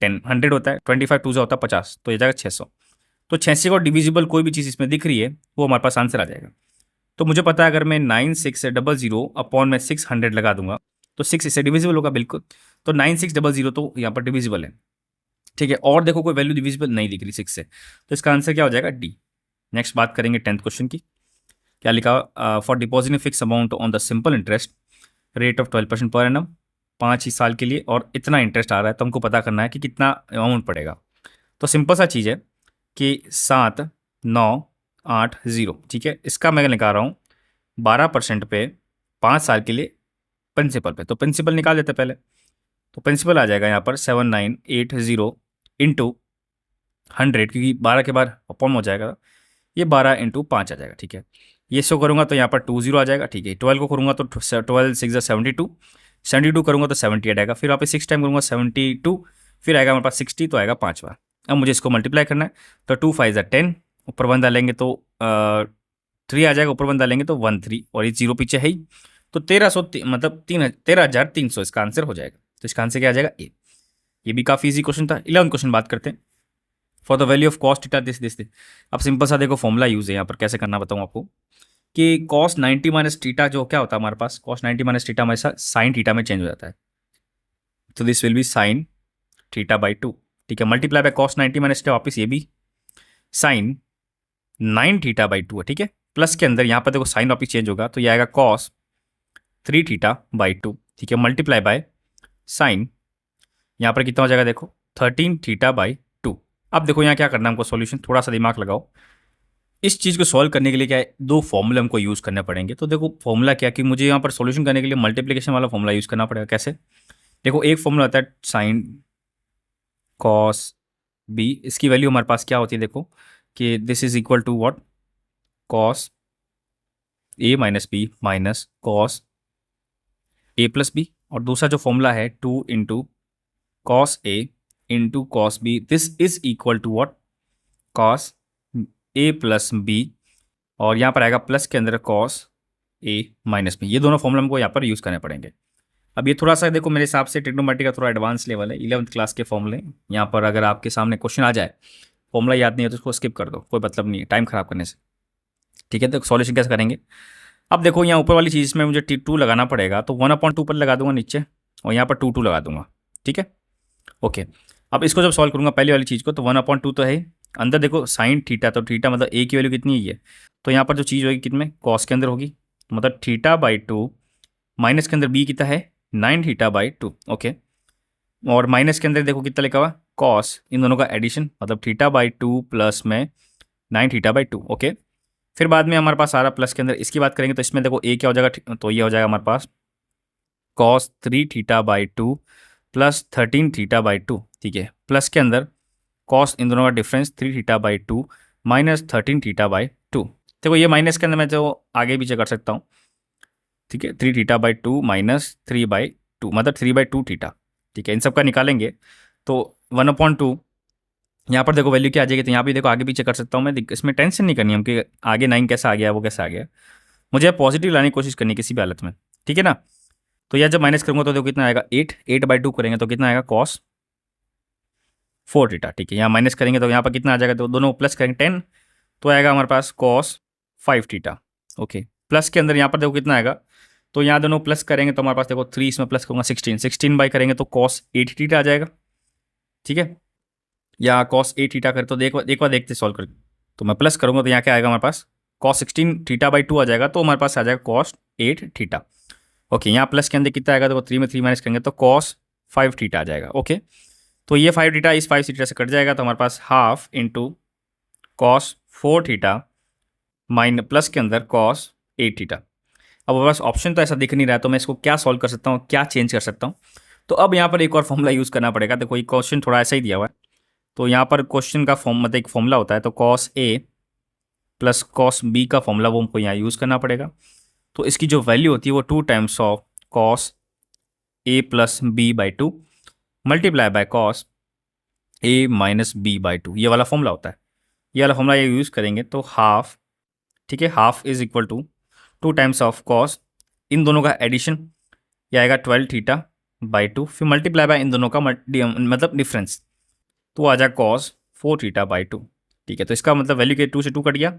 Speaker 1: 10 100 होता है। 25 2 जा होता है 50, तो ये जाएगा 600। तो 86 को डिविजिबल कोई भी चीज़ इसमें दिख रही है वो हमारे पास आंसर आ जाएगा। तो मुझे पता है अगर मैं 9600 अपॉन में 600 लगा दूंगा तो 6 इससे डिविजिबल होगा बिल्कुल। तो 9600 तो यहाँ पर डिविजिबल है। ठीक है, और देखो कोई वैल्यू डिविजिबल नहीं दिख रही 6 से, तो इसका आंसर क्या हो जाएगा, डी। नेक्स्ट बात करेंगे 10th क्वेश्चन की। क्या लिखा, for depositing fix amount on the simple interest rate of 12% per annum 5 ही साल के लिए, और इतना इंटरेस्ट आ रहा है, तो हमको पता करना है कि कितना अमाउंट पड़ेगा। तो सिंपल सा चीज़ है कि 7 9 8 0। ठीक है, इसका मैं निकाल रहा हूँ 12% पे 5 साल के लिए प्रिंसिपल पे। तो प्रिंसिपल निकाल देते पहले। तो प्रिंसिपल आ जाएगा यहाँ पर 7980 इंटू 100, क्योंकि 12 के बाद अपॉन हो जाएगा, ये 12 इंटू 5 आ जाएगा। ठीक है, ये शो करूँगा तो यहाँ पर 20 आ जाएगा। ठीक है, 12 को करूँगा तो 12 6 72, 72 करूँगा तो 78 आएगा। फिर वापस 6 टाइम करूँगा 72, फिर आएगा हमारे पास 60, तो आएगा 5 बार। अब मुझे इसको मल्टीप्लाई करना है। तो 2 5 10, ऊपर 1 डालेंगे तो 3 आ जाएगा, ऊपर 1 डालेंगे तो 1 3, और ये 0 पीछे है ही। तो 1300 मतलब 13,300 इसका आंसर हो जाएगा। तो इसका आंसर क्या आ जाएगा, ए। ये भी काफ़ी इजी क्वेश्चन था। 11th क्वेश्चन बात करते हैं। For the value of cos theta this. अब सिंपल सा देखो फॉर्मूला यूज है यहाँ पर, कैसे करना बताऊँ आपको। कि कॉस 90 माइनस थीटा जो क्या होता है हमारे पास, कॉस 90 माइनस थीटा हमारे साथ साइन थीटा में चेंज हो जाता है। तो this will B sine theta by 2। ठीक है, multiply by cos 90 minus theta, वापस ये भी साइन 9 थीटा बाई 2 है। ठीक है, प्लस के अंदर यहाँ पर देखो साइन वापस चेंज होगा, तो ये आएगा कॉस 3 थीटा बाई 2। ठीक है, मल्टीप्लाई बाय साइन, यहाँ पर कितना हो जाएगा देखो 13 थीटा बाई 2। अब देखो यहाँ क्या करना है हमको, सॉल्यूशन थोड़ा सा दिमाग लगाओ। इस चीज़ को सॉल्व करने के लिए क्या है, दो फॉर्मूले हमको यूज़ करने पड़ेंगे। तो देखो फॉर्मूला क्या, कि मुझे यहाँ पर सॉल्यूशन करने के लिए मल्टीप्लिकेशन वाला फॉर्मूला यूज़ करना पड़ेगा। कैसे, देखो एक फॉर्मूला आता है साइन कॉस बी, इसकी वैल्यू हमारे पास क्या होती है, देखो कि this is equal to what, cos A minus B minus cos A plus B. और दूसरा जो फॉर्मूला है 2 into cos A into cos B, this is equal to what, cos A plus B, और यहाँ पर आएगा प्लस के अंदर कॉस ए माइनस बी। ये दोनों फॉर्मूला हमको यहाँ पर यूज़ करने पड़ेंगे। अब ये थोड़ा सा देखो मेरे हिसाब से ट्रिग्नोमेट्री का थोड़ा एडवांस लेवल है, 11th क्लास के फॉर्मूले। यहाँ पर अगर आपके सामने क्वेश्चन आ जाए, फॉर्मूला याद नहीं है तो उसको स्किप कर दो, कोई मतलब नहीं है टाइम खराब करने से। ठीक है, तो सॉल्यूशन कैसे करेंगे। अब देखो यहाँ ऊपर वाली चीज़ में मुझे T2 लगाना पड़ेगा, तो 1/2 पर लगा दूंगा नीचे, और यहाँ पर 2 लगा दूंगा। ठीक है, ओके। अब इसको जब सॉल्व करूंगा पहली वाली चीज़ को, तो 1/2 तो है अंदर, देखो साइन थीटा, तो थीटा मतलब ए की वैल्यू कितनी है, तो यहाँ पर जो चीज़ होगी कितने कॉस के अंदर होगी, तो मतलब थीटा बाई 2 माइनस के अंदर बी कितना है 9 थीटा बाई 2। ओके, और माइनस के अंदर देखो कितना लिखा हुआ कॉस, इन दोनों का एडिशन, मतलब थीटा बाई 2 प्लस में 9 थीटा बाई 2। ओके, फिर बाद में हमारे पास सारा प्लस के अंदर इसकी बात करेंगे, तो इसमें देखो ए क्या हो जाएगा, तो ये हो जाएगा हमारे पास cos 3 theta by 2 plus 13 theta by 2। ठीक है, प्लस के अंदर कॉस, इन दोनों का difference 3 theta by 2 minus 13 theta by 2। देखो ये माइनस के अंदर मैं जो आगे पीछे कर सकता हूँ। ठीक है, 3 थीटा बाई 2 माइनस 3/2, मतलब 3/2 थीटा। ठीक है, इन सब का निकालेंगे तो 1/2, यहाँ पर देखो वैल्यू क्या आ जाएगी, तो यहाँ भी देखो आगे पीछे कर सकता हूँ मैं, इसमें टेंशन नहीं करनी हम कि आगे 9 कैसा आ गया वो कैसा आ गया, मुझे पॉजिटिव लाने की कोशिश करनी किसी भी हालत में। ठीक है ना, तो यह जब माइनस करूँगा तो देखो कितना आएगा 8/2 करेंगे तो कितना आएगा कॉस 4 थीटा। ठीक है, यहाँ माइनस करेंगे तो यहाँ पर कितना आ जाएगा, तो दोनों प्लस करेंगे 10, तो आएगा हमारे पास कॉस 5 थीटा। ओके, प्लस के अंदर यहाँ पर देखो कितना आएगा, तो यहाँ दोनों प्लस करेंगे तो हमारे पास देखो 3 इसमें प्लस करूँगा 16, 16 बाई करेंगे तो कॉस 8 थीटा आ जाएगा। ठीक है, या कॉस 8 थीटा कर तो एक बार देखते सॉल्व करके, तो मैं प्लस करूँगा तो यहाँ क्या आएगा हमारे पास कॉस 16 थीटा बाई 2 आ जाएगा, तो हमारे पास आ जाएगा कॉस 8 थीटा। ओके, यहाँ प्लस के अंदर कितना आएगा, तो 3 में 3 माइनस करेंगे तो कॉस 5 थीटा आ जाएगा। ओके, तो ये 5 थीटा इस 5 थीटा से कट जाएगा, तो हमारे पास half into cos 4 theta minus plus के अंदर कॉस 8 थीटा। अब हमारे पास ऑप्शन तो ऐसा दिख नहीं रहा है, तो मैं इसको क्या सॉल्व कर सकता हूँ, क्या चेंज कर सकता हूँ। तो अब यहाँ पर एक और फॉर्मूला यूज़ करना पड़ेगा। देखो ये क्वेश्चन थोड़ा ऐसा ही दिया हुआ है, तो यहाँ पर क्वेश्चन का फॉर्म मतलब एक फॉर्मूला होता है, तो cos A plus cos B का फॉर्मूला वो हमको यहाँ यूज़ करना पड़ेगा। तो इसकी जो वैल्यू होती है वो 2 times of cos A plus B by 2 multiply by cos A minus B by 2, ये वाला फॉर्मूला होता है। ये वाला फॉर्मूला ये यूज़ करेंगे तो हाफ, ठीक है, half is equal to 2 times of cos, इन दोनों का एडिशन ये आएगा 12 थीटा बाई 2, फिर मल्टीप्लाई बाय इन दोनों का मतलब डिफरेंस, तो आ जाएगा कॉस 4 थीटा बाई 2। ठीक है, तो इसका मतलब वैल्यू के 2 से 2 कट गया,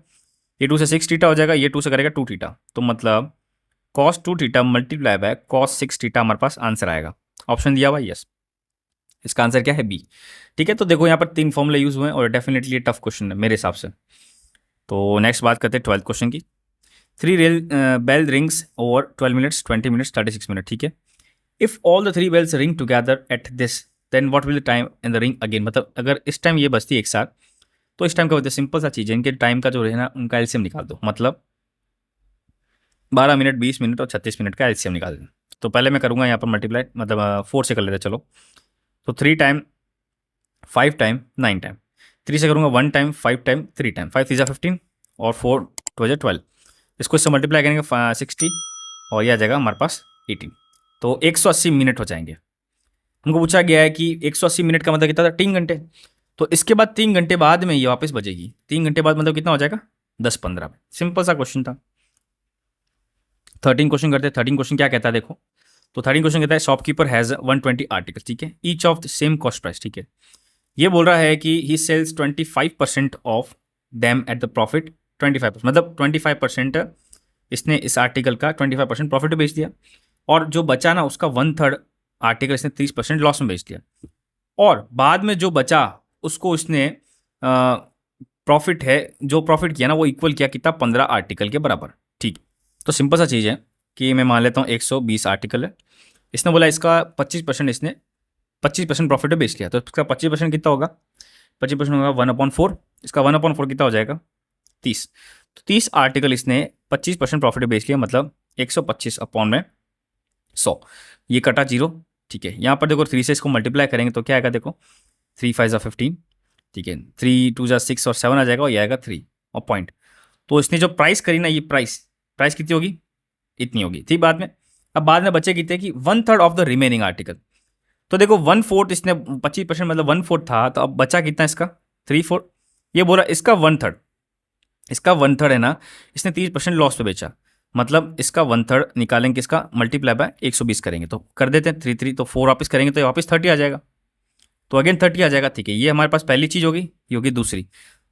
Speaker 1: ये 2 से 6 थीटा हो जाएगा, ये 2 से करेगा 2 थीटा, तो मतलब cos 2 theta multiply by cos 6 theta हमारे पास आंसर आएगा। ऑप्शन दिया हुआ यस, इसका आंसर क्या है बी। ठीक है, तो देखो यहाँ पर 3 फॉर्मूले यूज हुए हैं और डेफिनेटली ये टफ क्वेश्चन है मेरे हिसाब से। तो नेक्स्ट बात करते हैं 12th क्वेश्चन की। 3 rail bell rings over 12 minutes 20 minutes 36 minute. ठीक है, if all the 3 bells ring together at this then what will the time in the ring again. मतलब अगर इस टाइम ये बजती है एक साथ, तो इस टाइम क्या होता है, सिंपल सा चीज़ है, इनके टाइम का जो है ना उनका एलसीएम निकाल दो, मतलब 12 मिनट 20 मिनट और 36 मिनट का एलसीएम निकाल दो। तो पहले मैं करूँगा यहाँ पर मल्टीप्लाई, मतलब 4 से कर लेते चलो, तो 3 टाइम 5 टाइम 9 टाइम, 3 से करूँगा 1 टाइम 5 टाइम 3 टाइम, 5 3 15 और 4 2 12, इसको इससे मल्टीप्लाई करेंगे 60 और यह आ जाएगा हमारे पास 18, तो 180 मिनट हो जाएंगे। हमको पूछा गया है कि 180 मिनट का मतलब कितना था, 3 घंटे। तो इसके बाद 3 घंटे बाद में ये वापस बजेगी, 3 घंटे बाद मतलब कितना हो जाएगा 10-15 में। सिंपल सा क्वेश्चन था। 13 क्वेश्चन करते हैं। 13 क्वेश्चन क्या कहता है देखो, तो 13 क्वेश्चन कहता है शॉपकीपर हैज़ 120 आर्टिकल, ठीक है, each of the same cost price. ठीक है, ये बोल रहा है कि he sells 25% of them at the profit 25%, मतलब 25% इसने इस आर्टिकल का 25% प्रॉफिट बेच दिया, और जो बचा ना उसका 1/3 आर्टिकल इसने 30% लॉस में बेच दिया, और बाद में जो बचा उसको इसने प्रॉफिट है, जो प्रॉफिट किया ना वो इक्वल किया कितना 15 आर्टिकल के बराबर। ठीक, तो सिंपल सा चीज़ है कि मैं मान लेता हूँ 120 आर्टिकल है, इसने बोला इसका 25% इसने 25% प्रॉफिट में बेच लिया, तो इसका 25% कितना होगा, 25% होगा 1/4, इसका 1/4 कितना हो जाएगा 30, तो 30 आर्टिकल इसने 25% प्रॉफिट में बेच लिया, मतलब 125 अपॉन में 100, ये कटा 0। ठीक है, यहाँ पर देखो 3 से इसको मल्टीप्लाई करेंगे तो क्या आएगा देखो, 3 5 15, ठीक है, 3 2 6 और 7 आ जाएगा, और ये आएगा 3 और पॉइंट। तो इसने जो प्राइस करी ना, ये प्राइस कितनी होगी, इतनी होगी। ठीक, बाद में अब बाद में बचे कितने कि 1/3 ऑफ द रिमेनिंग आर्टिकल, तो देखो 1/4 इसने 25% मतलब 1/4 था, तो अब बचा कितना इसका 3/4, ये बोला इसका 1/3, इसका 1/3 है ना, इसने 30% लॉस पे बेचा, मतलब इसका 1/3 निकालेंगे, इसका मल्टीप्लाई बाय 120 करेंगे तो कर देते हैं 3 3, तो 4 वापस करेंगे तो वापस 30 आ जाएगा, तो अगेन 30 आ जाएगा। ठीक है, ये हमारे पास पहली चीज़ होगी, ये होगी दूसरी।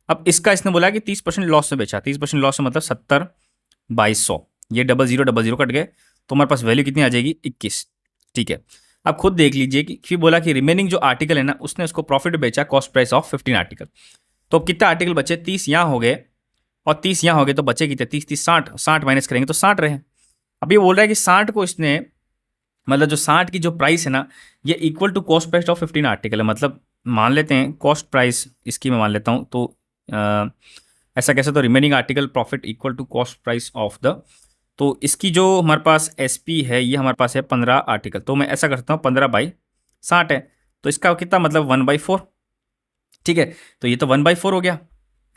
Speaker 1: अब इसका इसने बोला कि 30% लॉस में बेचा, 30% लॉस में मतलब 70/100, ये 0000 कट गए, तो हमारे पास वैल्यू कितनी आ जाएगी 21। ठीक है, अब खुद देख लीजिए कि फिर बोला कि रिमेनिंग जो आर्टिकल है ना उसने उसको प्रॉफिट बेचा कॉस्ट प्राइस ऑफ 15 आर्टिकल, तो अब कितना आर्टिकल बचे, 30 यहाँ हो गए और 30 यहाँ हो गए, तो बचे कितने 30 30 60 माइनस करेंगे तो 60 रहे। अब ये बोल रहा है कि 60 को इसने, मतलब जो 60 की जो प्राइस है ना ये equal to cost price of 15 article है, मतलब मान लेते हैं कॉस्ट प्राइस इसकी मैं मान लेता हूँ, तो ऐसा कैसे, तो remaining article profit equal to cost price of the, तो इसकी जो हमारे पास एसपी है ये हमारे पास है 15 आर्टिकल, तो मैं ऐसा करता हूँ 15/60 है, तो इसका कितना मतलब 1/4। ठीक है, तो ये तो 1/4 हो गया,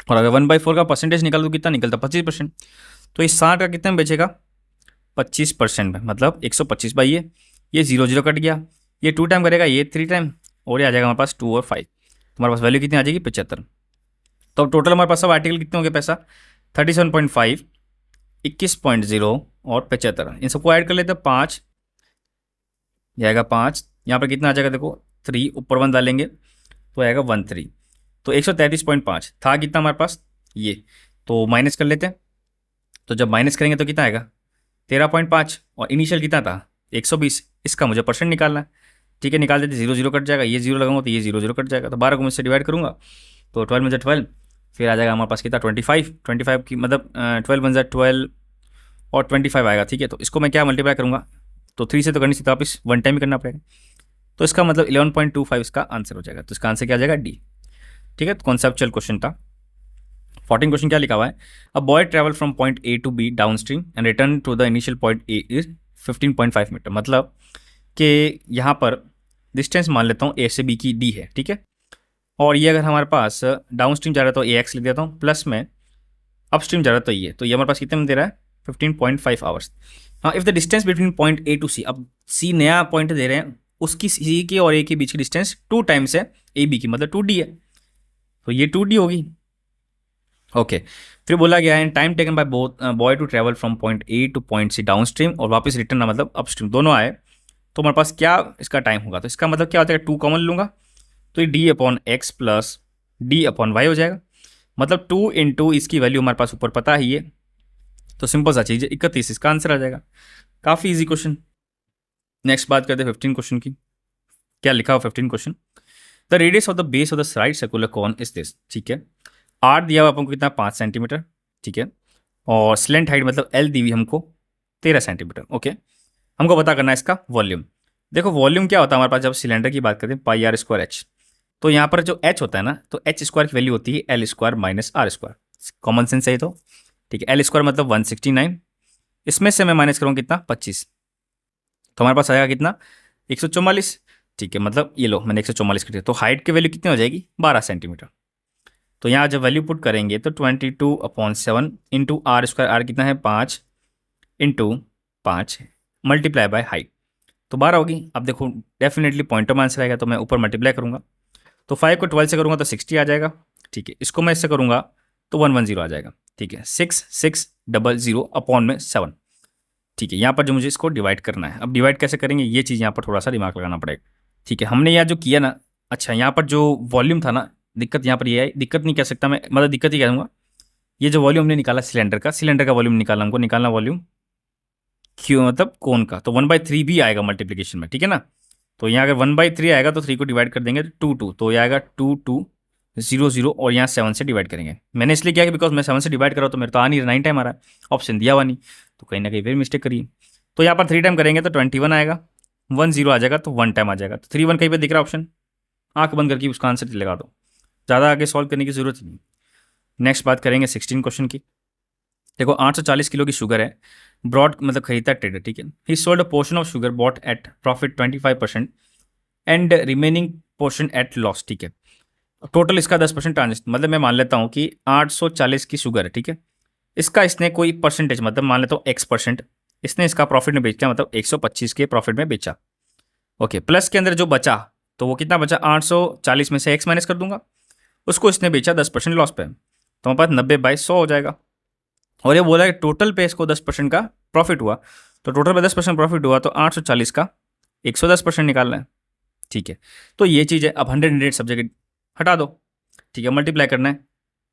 Speaker 1: और अगर 1/4 का परसेंटेज निकाल दो कितना निकलता 25%, तो इस 60 का कितने में बेचेगा 25% में, मतलब 125 बाई ये 0 कट गया, ये 2 टाइम करेगा, ये 3 टाइम, और ये आ जाएगा हमारे पास 2 और 5, हमारे पास वैल्यू कितनी आ जाएगी 75। तो अब टोटल हमारे पास सब आर्टिकल कितने होंगे पैसा 37.5, 21.0 और 75, इन सबको ऐड कर लेते हैं 5, ये आएगा 5, यहाँ पर कितना आ जाएगा देखो 3, ऊपर 1 डालेंगे तो आएगा 13, तो 133.5 था कितना हमारे पास ये तो माइनस कर लेते हैं। तो जब माइनस करेंगे तो कितना आएगा 13.5, और इनिशियल कितना था 120। इसका मुझे परसेंट निकालना है। ठीक है, निकाल देते, जीरो जीरो कट जाएगा, ये जीरो लगाऊंगा तो ये जीरो जीरो कट जाएगा, तो 12 को मुझसे डिवाइड करूंगा तो 12 में से 12, फिर आ जाएगा हमारे पास कितना 25 की मतलब 12 बन जाए 12 और 25 आएगा। ठीक है, तो इसको मैं क्या मल्टीप्लाई करूंगा, तो 3 से तो करनी थी, तो वापस वन टाइम ही करना पड़ेगा। तो इसका मतलब 11.25 इसका आंसर हो जाएगा। तो इसका आंसर क्या आ जाएगा डी। ठीक है, तो कॉन्सेप्चुअल क्वेश्चन था। 14 क्वेश्चन क्या लिखा हुआ है, a boy travel from point A to B downstream and return to the initial point A is 15.5 metre. मतलब कि यहाँ पर डिस्टेंस मान लेता हूँ ए से बी की डी है। ठीक है, और ये अगर हमारे पास डाउन स्ट्रीम जा रहा है तो ए एक्स लिख देता हूँ, प्लस में अप स्ट्रीम जा रहा है तो ये हमारे पास कितने में दे रहा है 15.5 आवर्स। हाँ, if the distance between point A to C, अब सी नया पॉइंट दे रहे हैं, उसकी सी के और ए के बीच की डिस्टेंस 2 टाइम्स है ए बी की, मतलब 2D है, तो ये 2D होगी। ओके, फिर बोला गया है time taken by both boy to travel from point A to point C downstream, और वापस रिटर्न मतलब अप स्ट्रीम, दोनों आए, तो हमारे पास क्या इसका टाइम होगा। तो इसका मतलब क्या हो जाएगा, 2 कॉमन लूंगा तो ये D upon X plus D upon Y हो जाएगा। मतलब 2 इंटू इसकी वैल्यू हमारे पास ऊपर पता ही है, तो सिंपल सा चीज़ है 31, इसका आंसर आ जाएगा। काफ़ी इजी क्वेश्चन। नेक्स्ट बात करते हैं 15 क्वेश्चन की। क्या लिखा हो 15 question, the radius of the base of the right circular cone is this. ठीक है, आर दिया हुआ अपन को कितना 5 सेंटीमीटर। ठीक है, और स्लेंट हाइट मतलब एल दी हुई हमको 13 सेंटीमीटर। ओके, हमको पता करना है इसका वॉल्यूम। देखो वॉल्यूम क्या होता है हमारे पास, जब सिलेंडर की बात करते हैं पाई आर स्क्वायर एच, तो यहाँ पर जो एच होता है ना, तो एच स्क्वायर की वैल्यू होती है L square minus R square. Common sense है तो। ठीक है, एल स्क्वायर मतलब 169, इसमें से मैं माइनस करूँगा कितना 25, तो हमारे पास आएगा कितना 144। ठीक है, मतलब ये लो मैंने 144 कर दिया, तो हाइट की वैल्यू कितनी हो जाएगी 12 सेंटीमीटर। तो यहाँ जब वैल्यू पुट करेंगे तो 22/7 इंटू आर स्क्वायर, आर कितना है 5 इंटू 5 मल्टीप्लाई बाय हाइट, तो 12 होगी। अब देखो डेफिनेटली पॉइंटर में आंसर आएगा, तो मैं ऊपर मल्टीप्लाई करूँगा, तो 5 को 12 से करूँगा तो 60 आ जाएगा। ठीक है, इसको मैं इससे करूँगा तो 110 आ जाएगा। ठीक है, 6600 अपॉन में 7। ठीक है, यहाँ पर जो मुझे इसको डिवाइड करना है, अब डिवाइड कैसे करेंगे ये चीज़ यहाँ पर थोड़ा सा दिमाग लगाना पड़ेगा। ठीक है, हमने यहाँ जो किया ना, अच्छा यहाँ पर जो वॉल्यूम था ना, दिक्कत यहाँ पर ये है, दिक्कत नहीं कह सकता मैं, मतलब दिक्कत ही कह दूँगा, ये जो वॉल्यूम हमने निकाला सिलेंडर का वॉल्यूम निकाला, हमको निकालना वॉल्यूम क्यों मतलब कोन का, तो 1/3 भी आएगा मल्टीप्लीकेशन में। ठीक है ना, तो यहाँ अगर 1/3 आएगा तो 3 को डिवाइड कर देंगे तो 2 तो ये आएगा 2200, और यहाँ 7 से डिवाइड करेंगे। मैंने इसलिए किया कि बिकॉज मैं 7 से डिवाइड कर रहा हूँ तो मेरे तो आ नहीं रहा, 9 टाइम आ रहा है, ऑप्शन दिया हुआ नहीं, तो कहीं ना कहीं फिर मिस्टेक करिए। तो यहाँ पर 3 टाइम करेंगे तो 21 आएगा, 10 आ जाएगा तो 1 टाइम आ जाएगा, तो 3 1 कहीं पर दिख रहा है ऑप्शन, आँख बंद करके उसका आंसर लगा दो, ज़्यादा आगे सॉल्व करने की जरूरत नहीं। नेक्स्ट बात करेंगे 16 क्वेश्चन की। देखो 840 किलो की शुगर है, ब्रॉड मतलब खरीदता है ट्रेडर। ठीक है, he sold a portion of sugar bought at profit 25% and remaining portion at loss. ठीक है, टोटल इसका 10% ट्रांजेक्शन, मतलब मैं मान लेता हूँ कि 840 की शुगर है। ठीक है, इसका इसने कोई परसेंटेज मतलब मान लेता हूँ X%, इसने इसका प्रॉफिट में बेचा, मतलब 125 के प्रॉफिट में बेचा। ओके, प्लस के अंदर जो बचा, तो वो कितना बचा 840 में से X माइनस कर दूंगा, उसको इसने बेचा 10% लॉस पे, तो हमारे पास 90/100 हो जाएगा। और ये बोला कि टोटल पे इसको 10% का प्रॉफिट हुआ, तो टोटल पे 10% प्रॉफिट हुआ तो 840 का 110% निकालना है। ठीक है, तो ये चीज़ है। अब 100 सब जगह हटा दो। ठीक है, मल्टीप्लाई करना है,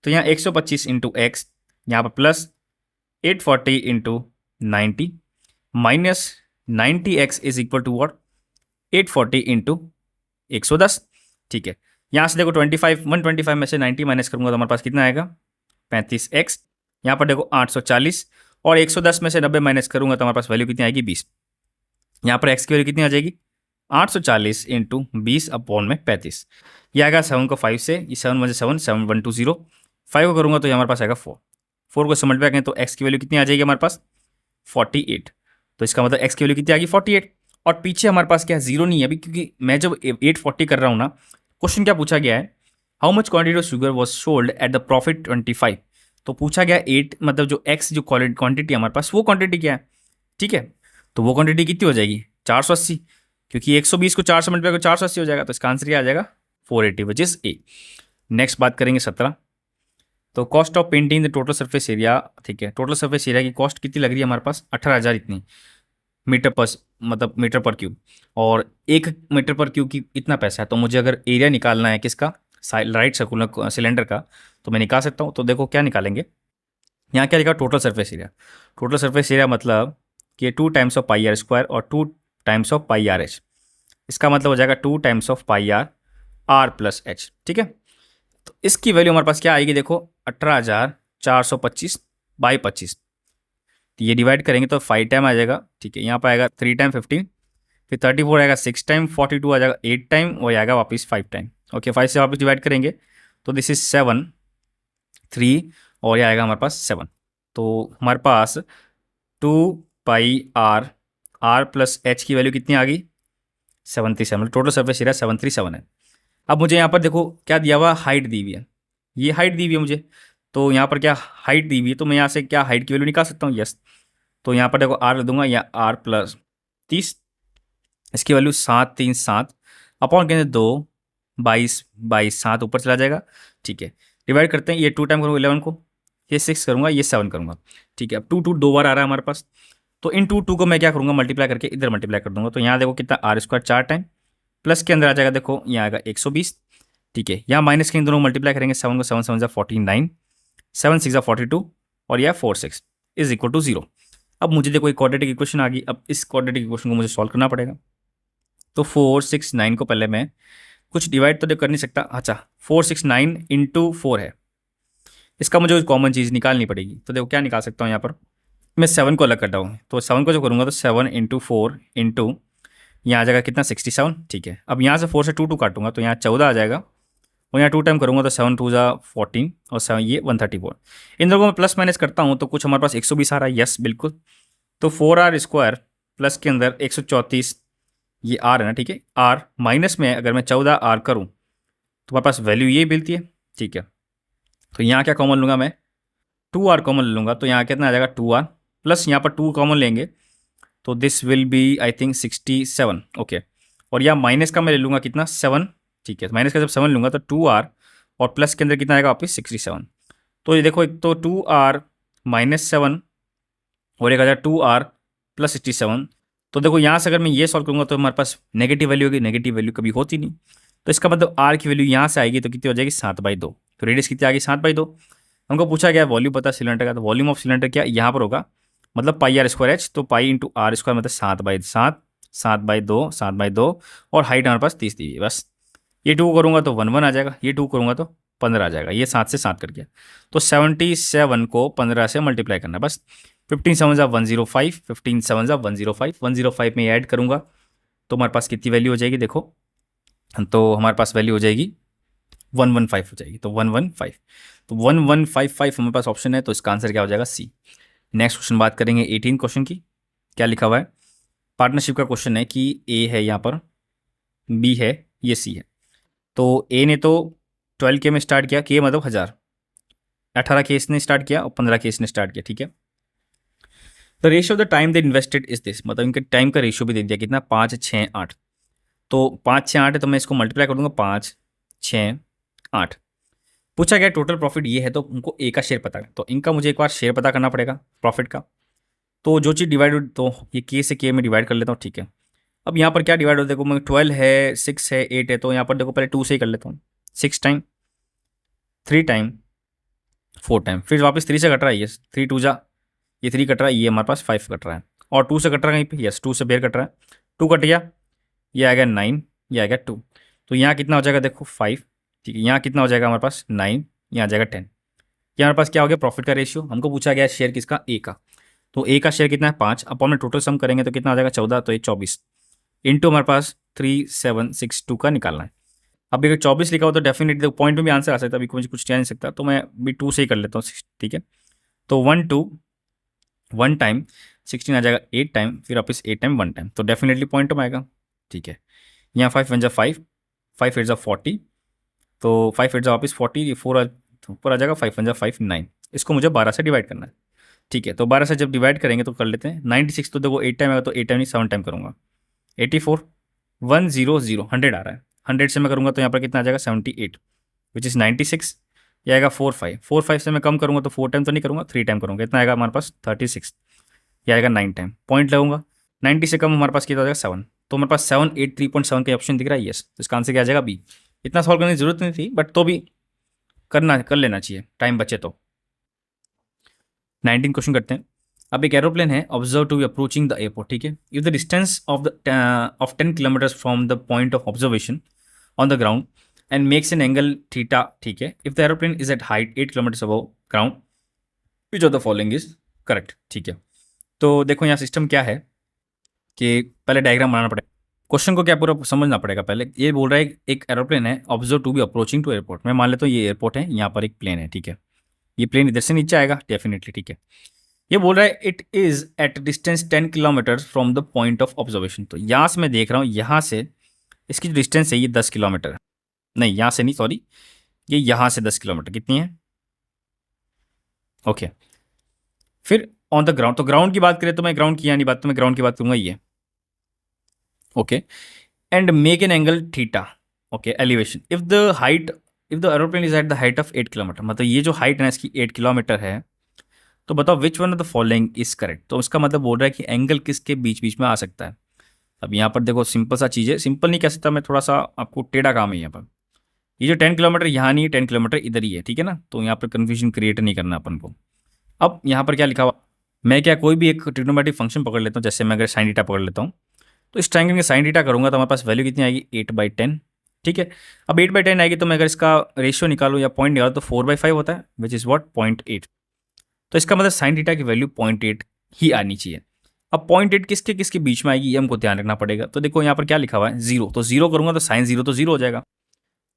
Speaker 1: तो यहाँ 125 इंटू एक्स, यहाँ पर plus 840 into 90 minus 90x is equal to what 840 into 110। ठीक है, यहाँ से देखो 125 में से 90 माइनस करूँगा तो हमारे पास कितना आएगा 35x। यहाँ पर देखो 840 और 110 में से 90 माइनस करूँगा तो हमारे पास वैल्यू कितनी आएगी 20। यहाँ पर x की वैल्यू कितनी आ जाएगी 840 इंटू 20 अपॉन में 35। ये आएगा 7 को 5 से, ये 7 1 7 7 1 2 0, 5 को करूँगा तो ये हमारे पास आएगा 4, 4 को मल्टीप्लाई करें तो x की वैल्यू कितनी आ जाएगी हमारे पास 48। तो इसका मतलब x की वैल्यू कितनी आ गई 48, और पीछे हमारे पास क्या है जीरो नहीं है अभी, क्योंकि मैं जब 840 कर रहा हूँ ना, क्वेश्चन क्या पूछा गया है how much quantity of sugar was sold at the profit 25। तो पूछा गया 8 मतलब जो x जो क्वांटिटी हमारे पास वो क्वांटिटी क्या है। ठीक है, तो वो क्वांटिटी कितनी हो जाएगी 480, क्योंकि 120 को 4 से मल्टीप्लाई करो 480 हो जाएगा, तो इसका आंसर क्या आ जाएगा 480 विच इज ए। नेक्स्ट बात करेंगे 17। तो cost of painting the total surface area. ठीक है, टोटल सर्फेस एरिया की कॉस्ट कितनी लग रही है हमारे पास 18,000 इतनी मीटर पर मतलब मीटर पर क्यूब, और 1 मीटर पर क्यूब की इतना पैसा है, तो मुझे अगर एरिया निकालना है किसका राइट सर्कुलर सिलेंडर का, तो मैं निकाल सकता हूँ। तो देखो क्या निकालेंगे, यहाँ क्या लिखा, total surface area. Total surface area मतलब कि 2 times of pi R square और 2 times of pi R H. इसका मतलब हो जाएगा 2 times of pi R plus H, ठीक है। तो इसकी वैल्यू हमारे पास क्या आएगी, देखो 18,425/25। तो ये डिवाइड करेंगे तो 5 टाइम आ जाएगा, ठीक है। यहाँ पर आएगा 3 टाइम 15, फिर 34 आएगा 6 टाइम, 42 आ जाएगा 8 टाइम, और आएगा वापस 5 टाइम। ओके, 5 से वापस डिवाइड करेंगे तो दिस इज 7 3, और ये आएगा हमारे पास 7। तो हमारे पास 2 पाई आर प्लस एच की वैल्यू कितनी आ गई, 77। टोटल सरफेस एरिया 737 है। अब मुझे यहाँ पर देखो क्या दिया हुआ, हाइट दी हुई है, ये हाइट दी हुई है मुझे। तो यहाँ पर क्या हाइट दी हुई है, तो मैं यहाँ से क्या हाइट की वैल्यू निकाल सकता हूँ, यस। तो यहाँ पर देखो आर ले दूंगा, या R+30, इसकी वैल्यू 737 अपॉन के 2, 22 7 ऊपर चला जाएगा, ठीक है। डिवाइड करते हैं, ये 2 टाइम करूँगा 11 को, ये 6 करूँगा, ये 7 करूँगा, ठीक है। अब 2 2 बार आ रहा है हमारे पास, तो इन 2 को मैं क्या करूँगा, मल्टीप्लाई करके इधर मल्टीप्लाई कर दूंगा। तो यहाँ देखो कितना, R² 4 टाइम, प्लस के अंदर आ जाएगा, देखो यहाँ आएगा 120, ठीक है। यहाँ माइनस के इन दोनों मल्टीप्लाई करेंगे, 7 को 7 7 जा 49, 7 6 जा 42, और यह 4 6 इज इक्वल टू 0। अब मुझे देखो एक क्वाड्रेटिक इक्वेशन आ गई। अब इस क्वाड्रेटिक इक्वेशन को मुझे सॉल्व करना पड़ेगा। तो 4 6 9 को पहले मैं कुछ डिवाइड तो कर नहीं सकता, अच्छा 4 6 9 इंटू 4 है, इसका मुझे कॉमन चीज़ निकालनी पड़ेगी। तो देखो क्या निकाल सकता हूँ, यहाँ पर मैं 7 को अलग कर रहा हूँ। तो 7 को जो करूँगा तो 7 इंटू 4 इंटू यहाँ आ जाएगा कितना, 67, ठीक है। अब यहाँ से 4 से 2 2 काटूंगा तो यहाँ 14 आ जाएगा, और यहाँ 2 टाइम करूँगा तो 7 2 जा 14, और 7 ये 134। इन दोनों को मैं प्लस माइनस करता हूँ तो कुछ हमारे पास 120 आ रहा है, यस बिल्कुल। तो 4R² प्लस के अंदर 134, ये आर है ना, ठीक है। आर माइनस में अगर मैं 14R करूँ तो हमारे पास वैल्यू ये मिलती है, ठीक है। तो यहाँ क्या कॉमन लूँगा मैं, 2R कॉमन लूँगा, तो यहाँ कितना आ जाएगा 2R, प्लस यहाँ पर 2 कॉमन लेंगे तो this will be I think 67, okay. और यहाँ माइनस का मैं ले लूँगा कितना, 7, ठीक है। माइनस का जब 7 लूँगा तो 2R, और प्लस के अंदर कितना आएगा वापस 67। तो ये देखो, एक तो 2R-7, और एक आ जाएगा 2R+67। तो देखो यहाँ से अगर मैं ये सॉल्व करूँगा तो हमारे पास नेगेटिव वैल्यू होगी, नेगेटिव वैल्यू कभी होती नहीं। तो इसका मतलब आर की वैल्यू यहाँ से आएगी तो कितनी हो जाएगी, 7/2। तो रेडियस कितनी आ गई, 7/2। हमको पूछा गया वॉल्यूम पता सिलेंडर का, तो वॉल्यूम ऑफ सिलेंडर क्या यहाँ पर होगा, मतलब πr²h, तो पाई इंटू R² मतलब 7/7, 7/2, 7/2, और हाइट हमारे पास 30 दी हुई है बस। ये 2 करूँगा तो 1 1 आ जाएगा, ये 2 करूँगा तो 15 आ जाएगा, ये 7 से 7 कर गया। तो 77 को 15 से मल्टीप्लाई करना बस। 15 7 जा 105, 15 7 जा 105, 105 में ऐड करूँगा तो हमारे पास कितनी वैल्यू हो जाएगी, देखो तो हमारे पास वैल्यू हो जाएगी 115 हो जाएगी। तो 115, तो 1155 हमारे पास ऑप्शन है, तो इसका आंसर क्या हो जाएगा, सी। नेक्स्ट क्वेश्चन बात करेंगे 18 क्वेश्चन की। क्या लिखा हुआ है, पार्टनरशिप का क्वेश्चन है कि ए है यहाँ पर, बी है, ये सी है। तो ए ने तो 12K में स्टार्ट किया, के मतलब 1000, 18K इसने स्टार्ट किया और 15K इसने स्टार्ट किया, ठीक है। The ratio of the time they invested is this, मतलब इनके टाइम का रेशियो भी दे दिया कितना, 5 6 8। तो 5 6 8 है, तो मैं इसको मल्टीप्लाई कर दूंगा, 5 6 8। पूछा गया टोटल प्रॉफिट ये है, तो उनको ए का शेयर पता है, तो इनका मुझे एक बार शेयर पता करना पड़ेगा प्रॉफिट का। तो जो चीज़ डिवाइड, तो ये के से के में डिवाइड कर लेता हूँ, ठीक है। अब यहाँ पर क्या डिवाइड होता है, देखो मैं 12 है, 6 है, 8 है, तो यहाँ पर देखो पहले 2 से ही कर लेता हूँ। 6 टाइम, 3 टाइम, 4 टाइम, फिर वापस 3 से कट रहा है, ये 3 2 जा, ये 3 कट रहा है, ये हमारे पास 5 कट रहा है, और 2 से कट रहा है कहीं पे, यस 2 से बेर कट रहा है, 2 कट गया, ये आएगा 9, ये आएगा 2। तो यहाँ कितना हो जाएगा, देखो 5, ठीक है। यहाँ कितना हो जाएगा हमारे पास 9, यहाँ आ जाएगा 10। ये हमारे पास क्या हो गया, प्रॉफिट का रेशियो। हमको पूछा गया शेयर किसका, ए का। तो ए का शेयर कितना है, 5, अपॉन में टोटल सम करेंगे तो कितना आ जाएगा 14, तो ये 24 इंटू हमारे पास 3762 का निकालना है। अब अगर 24 लिखा हो तो डेफिनेटली पॉइंट में भी आंसर आ सकता है, अभी मुझे कुछ कह नहीं सकता, तो मैं भी 2 से ही कर लेता हूँ, ठीक है। तो 1 2 1 टाइम 16 आ जाएगा, 8 टाइम, फिर वापस 8 टाइम 1 टाइम, तो डेफिनेटली पॉइंट में आएगा, ठीक है। यहाँ 5 1 जा 5, 5 8 जा 40, तो 5 8 जा वापस 40, ये 4 ऊपर आ जाएगा, 5 1 जा 5 9। इसको मुझे 12 से डिवाइड करना है, ठीक है। तो 12 से जब डिवाइड करेंगे तो कर लेते हैं। 96 तो देखो 8 टाइम आएगा, तो 8 टाइम नहीं 7 टाइम करूँगा। 84 100 100 आ रहा है, 100 से मैं करूँगा तो यहाँ पर कितना आ जाएगा 78, विच इज़ 96। ये आएगा 4 5 से मैं कम करूँगा तो 4 टाइम तो नहीं करूँगा, 3 टाइम करूँगा, इतना आएगा हमारे पास 36। ये आएगा 9 टाइम, पॉइंट लगूंगा। 90 से कम हमारे पास कितना हो जाएगा 7, तो हमारे पास 7 8 3.7 का ऑप्शन दिख रहा है, यस। तो इसका आंसर क्या आ जाएगा, बी। इतना सॉल्व करने की ज़रूरत नहीं थी, बट तो भी कर लेना चाहिए, टाइम बचे तो। 19 क्वेश्चन करते हैं। अब एक एरोप्लेन है, observe to be approaching the airport, ठीक है। If the distance of 10 kilometres from the point of observation on the ground and makes an angle theta, ठीक है। If the aeroplane is at height 8 kilometres above ground, which of the following is correct, ठीक है। तो देखो यहाँ सिस्टम क्या है कि पहले डायग्राम बनाना पड़ेगा, क्वेश्चन को क्या पूरा समझना पड़ेगा। पहले ये बोल रहा है एक एरोप्लेन है, observe to be approaching to airport. मैं मान लेता हूँ ये एयरपोर्ट है, यहाँ पर एक प्लेन है, ठीक है। ये प्लेन इधर से नीचे आएगा डेफिनेटली, ठीक है। ये बोल रहा है it is at distance 10 kilometre from the point of observation. तो यहाँ से मैं देख रहा हूँ, यहाँ से इसकी जो डिस्टेंस है ये 10 किलोमीटर है। नहीं, यहाँ से नहीं, सॉरी, ये यहाँ से 10 किलोमीटर कितनी है, ओके। फिर ऑन द ग्राउंड, तो ग्राउंड की बात करें तो मैं ग्राउंड की यहाँ नहीं बात, तो मैं ग्राउंड की बात करूंगा ये, okay. And make an angle theta, okay, elevation if the height, if the aeroplane is at the height of 8 kilometre, मतलब ये जो हाइट है ना इसकी 8 किलोमीटर है। तो बताओ which one of the following is correct. तो इसका मतलब बोल रहा है कि एंगल किसके बीच बीच में आ सकता है। अब यहाँ पर देखो सिंपल सा चीज़ है, सिंपल नहीं कह सकता मैं, थोड़ा सा आपको टेढ़ा काम है यहाँ पर। ये जो 10 किलोमीटर यहाँ नहीं है, 10 किलोमीटर इधर ही है, ठीक है ना। तो यहाँ पर कन्फ्यूजन क्रिएट नहीं करना अपन को। अब यहाँ पर क्या लिखा हुआ, मैं क्या कोई भी एक ट्रिग्नोमेट्रिक फंक्शन पकड़ लेता हूँ, जैसे मैं अगर साइन थीटा पकड़ लेता हूँ, तो इस ट्रायंगल के साइन थीटा करूँगा तो हमारे पास वैल्यू कितनी आएगी, 8/10, ठीक है। अब 8/10 आएगी तो मैं अगर इसका रेशियो निकालूँ या पॉइंट निकालूँ तो 4/5 होता है, विच इज़ वॉट 0.8। तो इसका मतलब साइन थीटा की वैल्यू 0.8 ही आनी चाहिए। अब 0.8 किसके किसके बीच में आएगी ये हमको ध्यान रखना पड़ेगा। तो देखो यहाँ पर क्या लिखा हुआ है, जीरो, तो जीरो करूँगा तो साइन जीरो तो जीरो हो जाएगा,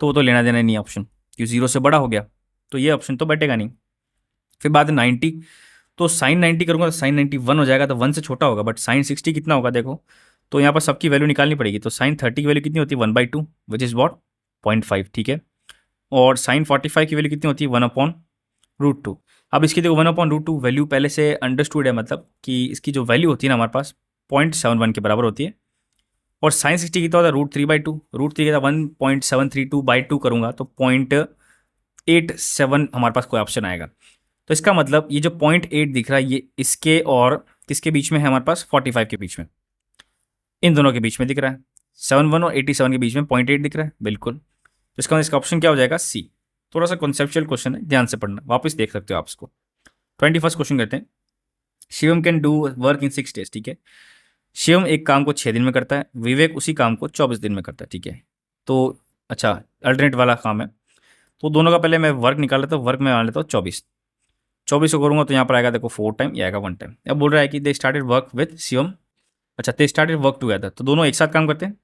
Speaker 1: तो वो तो लेना देना नहीं ऑप्शन, क्योंकि जीरो से बड़ा हो गया, तो ये ऑप्शन तो बैठेगा नहीं। फिर बाद में 90, तो साइन 90 करूँगा तो साइन 91 हो जाएगा, तो 1 से छोटा होगा, बट साइन 60 कितना होगा देखो, तो यहाँ पर सबकी वैल्यू निकालनी पड़ेगी। तो साइन 30 की वैल्यू कितनी होती है, 1/2, विच इज़ वॉट 0.5, ठीक है। और साइन 45 की वैल्यू कितनी होती है, 1/√2। अब इसकी देखो 1/√2 वैल्यू पहले से अंडरस्टूड है, मतलब कि इसकी जो वैल्यू होती है ना हमारे पास 0.71 के बराबर होती है। और साइन 60 कितना होता है, √3/2, √3 का 1.732/2 करूँगा तो 0.87 हमारे पास कोई ऑप्शन आएगा। तो इसका मतलब ये जो 0.8 दिख रहा है ये इसके और किसके बीच में है, हमारे पास 45 के बीच में, इन दोनों के बीच में दिख रहा है। 71 और 87 के बीच में 0.8 दिख रहा है, बिल्कुल। तो इसका मतलब इसका ऑप्शन क्या हो जाएगा, सी। थोड़ा सा कॉन्सेप्चुअल क्वेश्चन है, ध्यान से पढ़ना, वापस देख सकते हो आप इसको। 21 क्वेश्चन करते हैं। Shivam can do work in 6 days, ठीक है। शिवम एक काम को 6 दिन में करता है, विवेक उसी काम को 24 दिन में करता है, ठीक है। तो अच्छा, अल्टरनेट वाला काम है, तो दोनों का पहले मैं वर्क निकाल लेता हूँ। वर्क में मान लेता हूँ 24, 24 को करूँगा तो यहाँ पर आएगा देखो 4 टाइम, ये आएगा 1 टाइम। अब बोल रहा है कि they started work with Shivam, अच्छा दे स्टार्टेड वर्क टुगेदर, तो दोनों एक साथ काम करते हैं,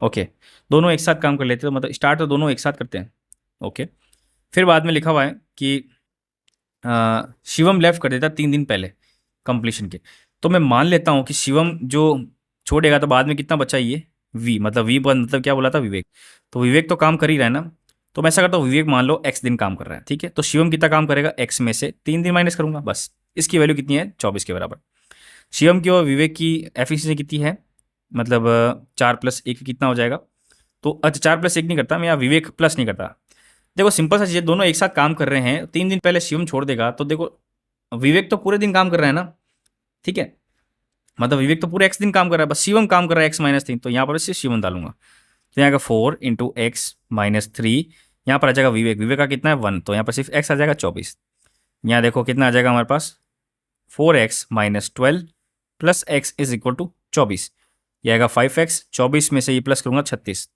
Speaker 1: ओके। दोनों एक साथ काम कर लेते हैं, तो मतलब स्टार्ट तो दोनों एक साथ करते हैं, ओके। फिर बाद में लिखा हुआ है कि शिवम लेफ्ट कर देता 3 दिन पहले कंप्लीशन के। तो मैं मान लेता हूँ कि शिवम जो छोड़ेगा तो बाद में कितना बचा, ये वी, मतलब वी मतलब क्या बोला था, विवेक। तो विवेक तो काम कर ही रहा है ना, तो मैं ऐसा करता हूँ विवेक मान लो x दिन काम कर रहा है, ठीक है। तो शिवम कितना काम करेगा, x में से 3 दिन माइनस करूंगा, बस। इसकी वैल्यू कितनी है, 24 के बराबर। शिवम की और विवेक की एफिशिएंसी कितनी है, मतलब 4+1 कितना हो जाएगा। तो अच्छा 4+1 नहीं करता मैं, यहाँ विवेक प्लस नहीं करता। देखो सिंपल सा चीज़ है, दोनों एक साथ काम कर रहे हैं, 3 दिन पहले शिवम छोड़ देगा तो देखो विवेक तो पूरे दिन काम कर रहा है ना, ठीक है। मतलब विवेक तो पूरे x दिन काम कर रहा है, बस शिवम काम कर रहा है x-3, तो यहाँ पर सिर्फ शिवम डालूंगा। तो यहाँ का 4 × x-3, यहाँ पर आ जाएगा विवेक, विवेक का कितना है 1, तो यहाँ पर सिर्फ x आ जाएगा 24। यहाँ देखो कितना आ जाएगा हमारे पास 4x-12 plus x is equal to 24, यह आएगा 5x, 24 में से ये प्लस करूँगा 36,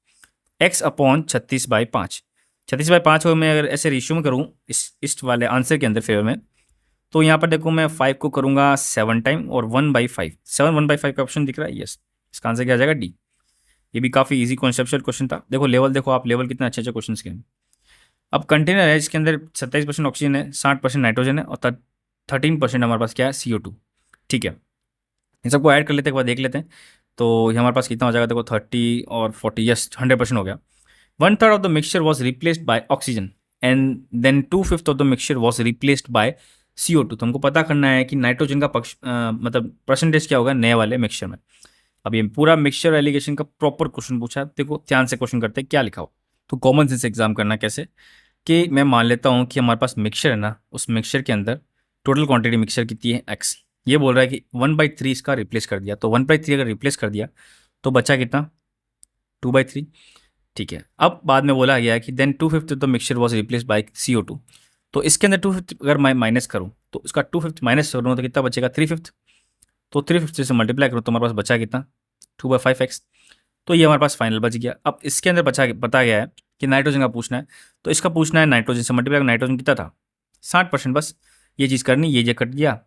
Speaker 1: x/36/5। 36/5 को मैं अगर ऐसे रेशियो में करूँ इस वाले आंसर के अंदर फेवर में, तो यहाँ पर देखो मैं 5 को करूँगा 7 टाइम और 1/5, 7 1/5 का ऑप्शन दिख रहा है, यस। इसका आंसर क्या आ जाएगा, डी। ये भी काफ़ी इजी कॉन्सेप्चुअल क्वेश्चन था। देखो लेवल, देखो आप लेवल कितने अच्छे अच्छे क्वेश्चन के हैं। अब कंटेनर है जिसके अंदर 27% ऑक्सीजन है, 60% नाइट्रोजन है और 13% हमारे पास क्या है, CO2, ठीक है। इन सबको ऐड कर लेते हैं, एक बार देख लेते हैं। तो ये हमारे पास कितना हो जाएगा, देखो 30 और 40, यस 100% हो गया। 1/3 of the mixture was replaced by oxygen and then 2/5 of the mixture was replaced by CO2। तो हमको पता करना है कि नाइट्रोजन का मतलब परसेंटेज क्या होगा नए वाले मिक्सचर में। अब ये पूरा मिक्सचर एलिगेशन का प्रॉपर क्वेश्चन पूछा है, देखो ध्यान से क्वेश्चन करते हैं क्या लिखा हो। तो कॉमन सेंस एग्जाम करना कैसे, कि मैं मान लेता हूँ कि हमारे पास मिक्सचर है ना, उस मिक्सचर के अंदर टोटल क्वांटिटी मिक्सचर कितनी है, x। ये बोल रहा है कि 1/3 इसका रिप्लेस कर दिया, तो 1/3 अगर रिप्लेस कर दिया तो बचा कितना, 2/3। ठीक है, अब बाद में बोला गया है कि then 2/5 of the mixture was replace by CO2। तो इसके अंदर 2/5 अगर मैं माइनस करूँ तो उसका 2/5 माइनस करूँ तो कितना बचेगा 3/5। तो 3/5 से मल्टीप्लाई करूँ तो हमारे पास बचा कितना 2/5x। तो ये हमारे पास फाइनल बच गया। अब इसके अंदर बता गया है कि नाइट्रोजन का पूछना है, तो इसका पूछना है नाइट्रोजन से मल्टीप्लाई। नाइट्रोजन कितना था 60%, बस ये चीज़ करनी, ये कट गया।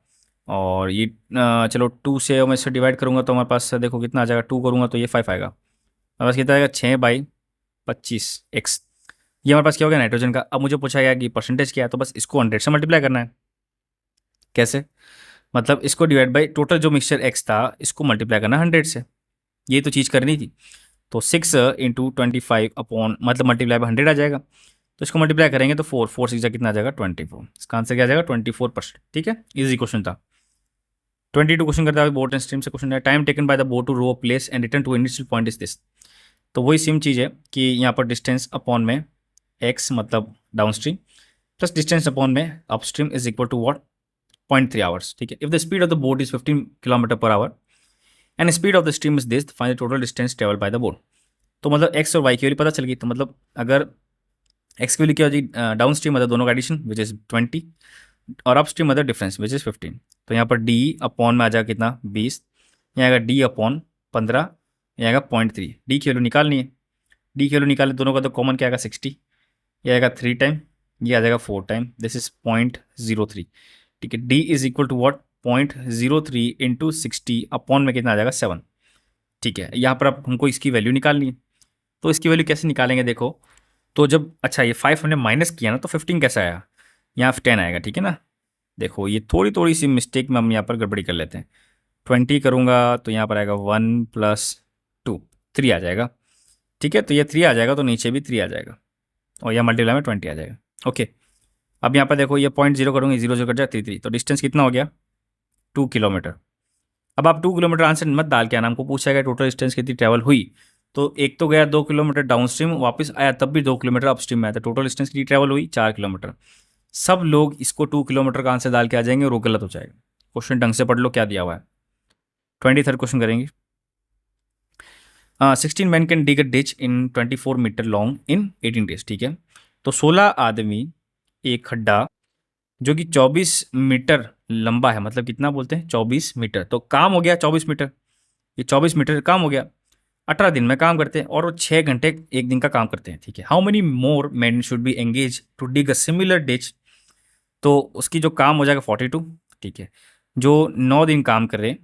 Speaker 1: और ये चलो 2 से मैं इससे डिवाइड करूँगा तो हमारे पास देखो कितना आ जाएगा, 2 करूँगा तो ये 5 आएगा। हमारे पास कितना आएगा 6/25x। ये हमारे पास क्या हो गया नाइट्रोजन का। अब मुझे पूछा गया कि परसेंटेज क्या है, तो बस इसको 100 से मल्टीप्लाई करना है। कैसे, मतलब इसको डिवाइड बाई टोटल जो मिक्सचर x था इसको मल्टीप्लाई करना 100 से, ये तो चीज़ करनी थी। तो 6 × 25 अपॉन मतलब मल्टीप्लाई बाई 100 आ जाएगा। तो इसको मल्टीप्लाई करेंगे तो 4 6 कितना आ जाएगा 24। इसका आंसर क्या आ जाएगा 24%। ठीक है, इजी क्वेश्चन था। 22 क्वेश्चन करता है बोट एंड स्ट्रीम से क्वेश्चन है। Time taken by the boat to row place and return to initial point is this. तो वही सेम चीज़ है कि यहाँ पर डिस्टेंस अपॉन में x मतलब downstream plus distance upon में upstream is equal to what 0.3 hours. ठीक है, if the speed of the boat is 15 km/h and speed of the stream is this, find the total distance travel by the boat. तो मतलब x और y की वैल्यू पता चल गई। तो मतलब अगर x की वैल्यू क्या हो जाएगी डाउन स्ट्रीम मतलब दोनों का एडिशन विच इज 20 और अप स्ट्रीम मतलब डिफरेंस विच इज 15। तो यहाँ पर d अपॉन में आ जाएगा कितना 20, यहाँ आएगा d अपॉन 15, यहाँ आएगा 0.3। d की वैल्यू निकालनी है, d की वैल्यू निकाले दोनों का तो कॉमन क्या आएगा 60, ये आएगा 3 टाइम, ये आ जाएगा 4 टाइम, दिस इज 0.03। ठीक है, d is equal to what 0.03 into 60 upon में कितना आ जाएगा 7। ठीक है, यहाँ पर अब हमको इसकी वैल्यू निकालनी है। तो इसकी वैल्यू कैसे निकालेंगे देखो, तो जब अच्छा ये 5 हमने माइनस किया ना तो 15 कैसे आया, यहाँ 10 आएगा। ठीक है ना, देखो ये थोड़ी थोड़ी सी मिस्टेक में हम यहाँ पर गड़बड़ी कर लेते हैं। 20 करूँगा तो यहाँ पर आएगा 1 + 2 3 आ जाएगा। ठीक है, तो ये 3 आ जाएगा तो नीचे भी 3 आ जाएगा और यहाँ मल्टीप्लाई में 20 आ जाएगा। ओके, अब यहाँ पर देखो ये 0.0 करूँगी 0 0 कट जाए 3 3, तो डिस्टेंस कितना हो गया 2 किलोमीटर। अब आप 2 किलोमीटर आंसर मत डाल के आना, हमको पूछा गया टोटल डिस्टेंस कितनी ट्रैवल हुई। तो एक तो गया 2 किलोमीटर डाउन स्ट्रीम, वापस आया तब भी 2 किलोमीटर अप स्ट्रीम में आया, तो टोटल डिस्टेंस कितनी ट्रैवल हुई 4 किलोमीटर। सब लोग इसको 2 किलोमीटर का आंसर डाल के आ जाएंगे और वो गलत हो जाएगा। क्वेश्चन ढंग से पढ़ लो क्या दिया हुआ है। 23rd क्वेश्चन करेंगे। 16 man can dig a ditch in 24 metre long in 18 days. ठीक है, तो 16 आदमी एक खड्डा जो कि 24 मीटर लंबा है, मतलब कितना बोलते हैं 24 मीटर, तो काम हो गया 24 मीटर, ये 24 मीटर काम हो गया 18 दिन में काम करते हैं और वो 6 घंटे एक दिन का काम करते हैं। ठीक है, how many more man should be engage to dig a similar ditch. तो उसकी जो काम हो जाएगा 42। ठीक है, जो 9 दिन काम करे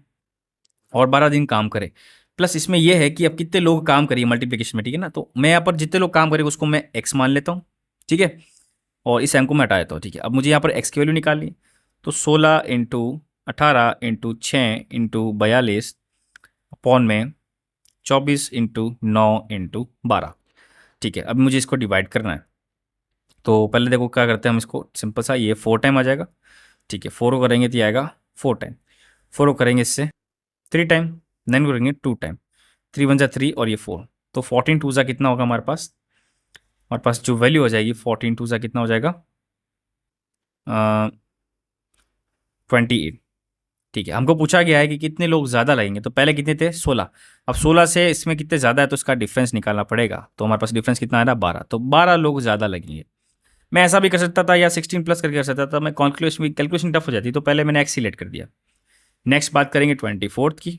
Speaker 1: और 12 दिन काम करे, प्लस इसमें यह है कि अब कितने लोग काम करिए मल्टीप्लिकेशन में। ठीक है ना, तो मैं यहाँ पर जितने लोग काम करेंगे उसको मैं x मान लेता हूँ। ठीक है, और इस m को मैं हटा देता हूँ। ठीक है, अब मुझे यहाँ पर x की वैल्यू निकालनी है। तो 16 × 18 × 6 × 42 अपॉन में 24 × 9 × 12। ठीक है, अब मुझे इसको डिवाइड करना है। तो पहले देखो क्या करते हैं हम, इसको सिंपल सा ये 4 टाइम आ जाएगा। ठीक है, 4 को करेंगे तो ये आएगा 4 टाइम, 4 को करेंगे इससे 3 टाइम, 9 को करेंगे 2 टाइम, 3 × 1 = 3 और ये 4, तो 14 2 कितना होगा हमारे पास जो वैल्यू हो जाएगी 14 2 कितना हो जाएगा 28। ठीक है, हमको पूछा गया है कि कितने लोग ज़्यादा लगेंगे, तो पहले कितने थे 16, अब 16 से इसमें कितने ज़्यादा है तो इसका डिफरेंस निकालना पड़ेगा। तो हमारे पास डिफरेंस कितना आ रहा है 12, तो 12 लोग ज़्यादा लगेंगे। मैं ऐसा भी कर सकता था या 16 प्लस करके कर सकता था, मैं कैलकुलेशन टफ हो जाती, तो पहले मैंने एक्स सिलेक्ट कर दिया। नेक्स्ट बात करेंगे 24th की।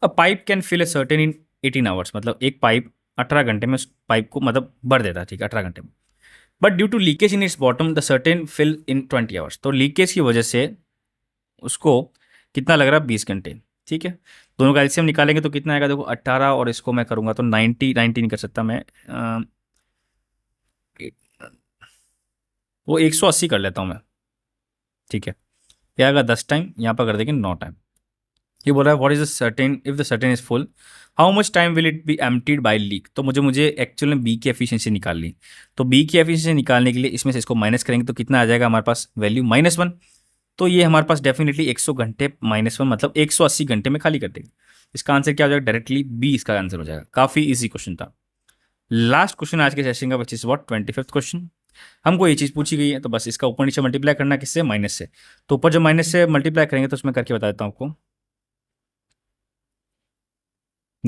Speaker 1: A pipe can fill a cistern in 18 hours, मतलब एक पाइप 18 घंटे में उस पाइप को मतलब भर देता है। ठीक है, 18 घंटे में, but due to leakage in its bottom the cistern fill in 20 hours. तो लीकेज की वजह से उसको कितना लग रहा है 20 घंटे। ठीक है, दोनों का एलसीएम निकालेंगे तो कितना आएगा देखो 18 और इसको मैं करूँगा तो 90 नहीं कर सकता मैं, वो 180 कर लेता हूँ मैं। ठीक है, ये आएगा 10 टाइम, यहाँ पर कर देंगे 9 टाइम। ये बोल रहा है what is the certain if the certain is full how much time will it be emptied bye leak. तो मुझे एक्चुअली में बी की एफिशिएंसी निकालनी। तो बी की एफिशिएंसी निकालने के लिए इसमें से इसको माइनस करेंगे तो कितना आ जाएगा हमारे पास वैल्यू -1। तो ये हमारे पास डेफिनेटली 100 घंटे -1 मतलब 180 घंटे में खाली कर देंगे। इसका आंसर क्या हो जाएगा डायरेक्टली बी इसका आंसर हो जाएगा। काफ़ी ईजी क्वेश्चन था। लास्ट क्वेश्चन आज के सेशन का which is what 25th question. हमको ये चीज़ पूछी गई है तो बस इसका ऊपर नीचे मल्टीप्लाई करना है किससे माइनस से। तो ऊपर जब माइनस से मल्टीप्लाई करेंगे तो उसमें करके बता देता हूँ आपको।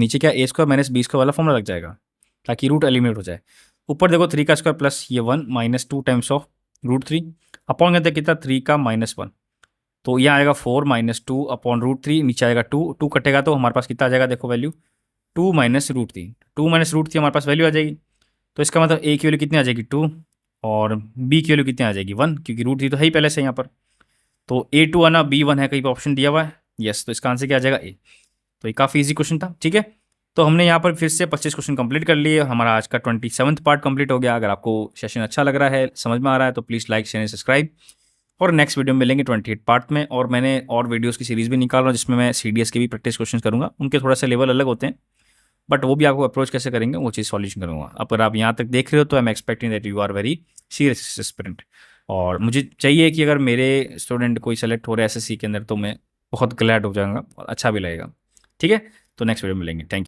Speaker 1: नीचे क्या ए स्क्वायर माइनस बी स्क्वायर वाला फॉर्मूला लग जाएगा ताकि रूट एलिमिनेट हो जाए। ऊपर देखो 3 का स्क्वायर प्लस ये 1 minus 2 times of root 3 upon कहते हैं कितना 3 का -1, तो यहाँ आएगा 4 माइनस 2 अपॉन रूट 3, नीचे आएगा 2, 2 कटेगा तो हमारे पास कितना आ जाएगा देखो value 2 minus root 3, 2 minus root 3 हमारे पास वैल्यू आ जाएगी। तो इसका मतलब ए की वैल्यू कितनी आ जाएगी 2 और बी की वैल्यू कितनी आ जाएगी 1, क्योंकि रूट 3 तो है ही पहले से यहाँ पर। तो A2 आना B1 है, कहीं पर ऑप्शन दिया हुआ है, यस, तो इसका आंसर क्या आ जाएगा ए। तो ये काफ़ी इजी क्वेश्चन था, ठीक है। तो हमने यहाँ पर फिर से 25 क्वेश्चन कंप्लीट कर लिए, हमारा आज का 27वां पार्ट कंप्लीट हो गया। अगर आपको सेशन अच्छा लग रहा है, समझ में आ रहा है, तो प्लीज़ लाइक शेयर सब्सक्राइब, और नेक्स्ट वीडियो में मिलेंगे 28 पार्ट में। और मैंने और वीडियोस की सीरीज़ भी निकाल रहा हूँ जिसमें मैं CDS के भी प्रैक्टिस क्वेश्चन करूँगा, उनके थोड़ा सा लेवल अलग होते हैं, बट वो भी आपको अप्रोच कैसे करेंगे वो चीज़ सॉल्यूशन करूँगा। अगर आप यहाँ तक देख रहे हो तो I am expecting that you are very serious aspirant, और मुझे चाहिए कि अगर मेरे स्टूडेंट कोई सेलेक्ट हो रहे हैं SSC के अंदर तो मैं बहुत ग्लैड हो जाऊँगा और अच्छा भी लगेगा, ठीक है। तो नेक्स्ट वीडियो में मिलेंगे, थैंक यू।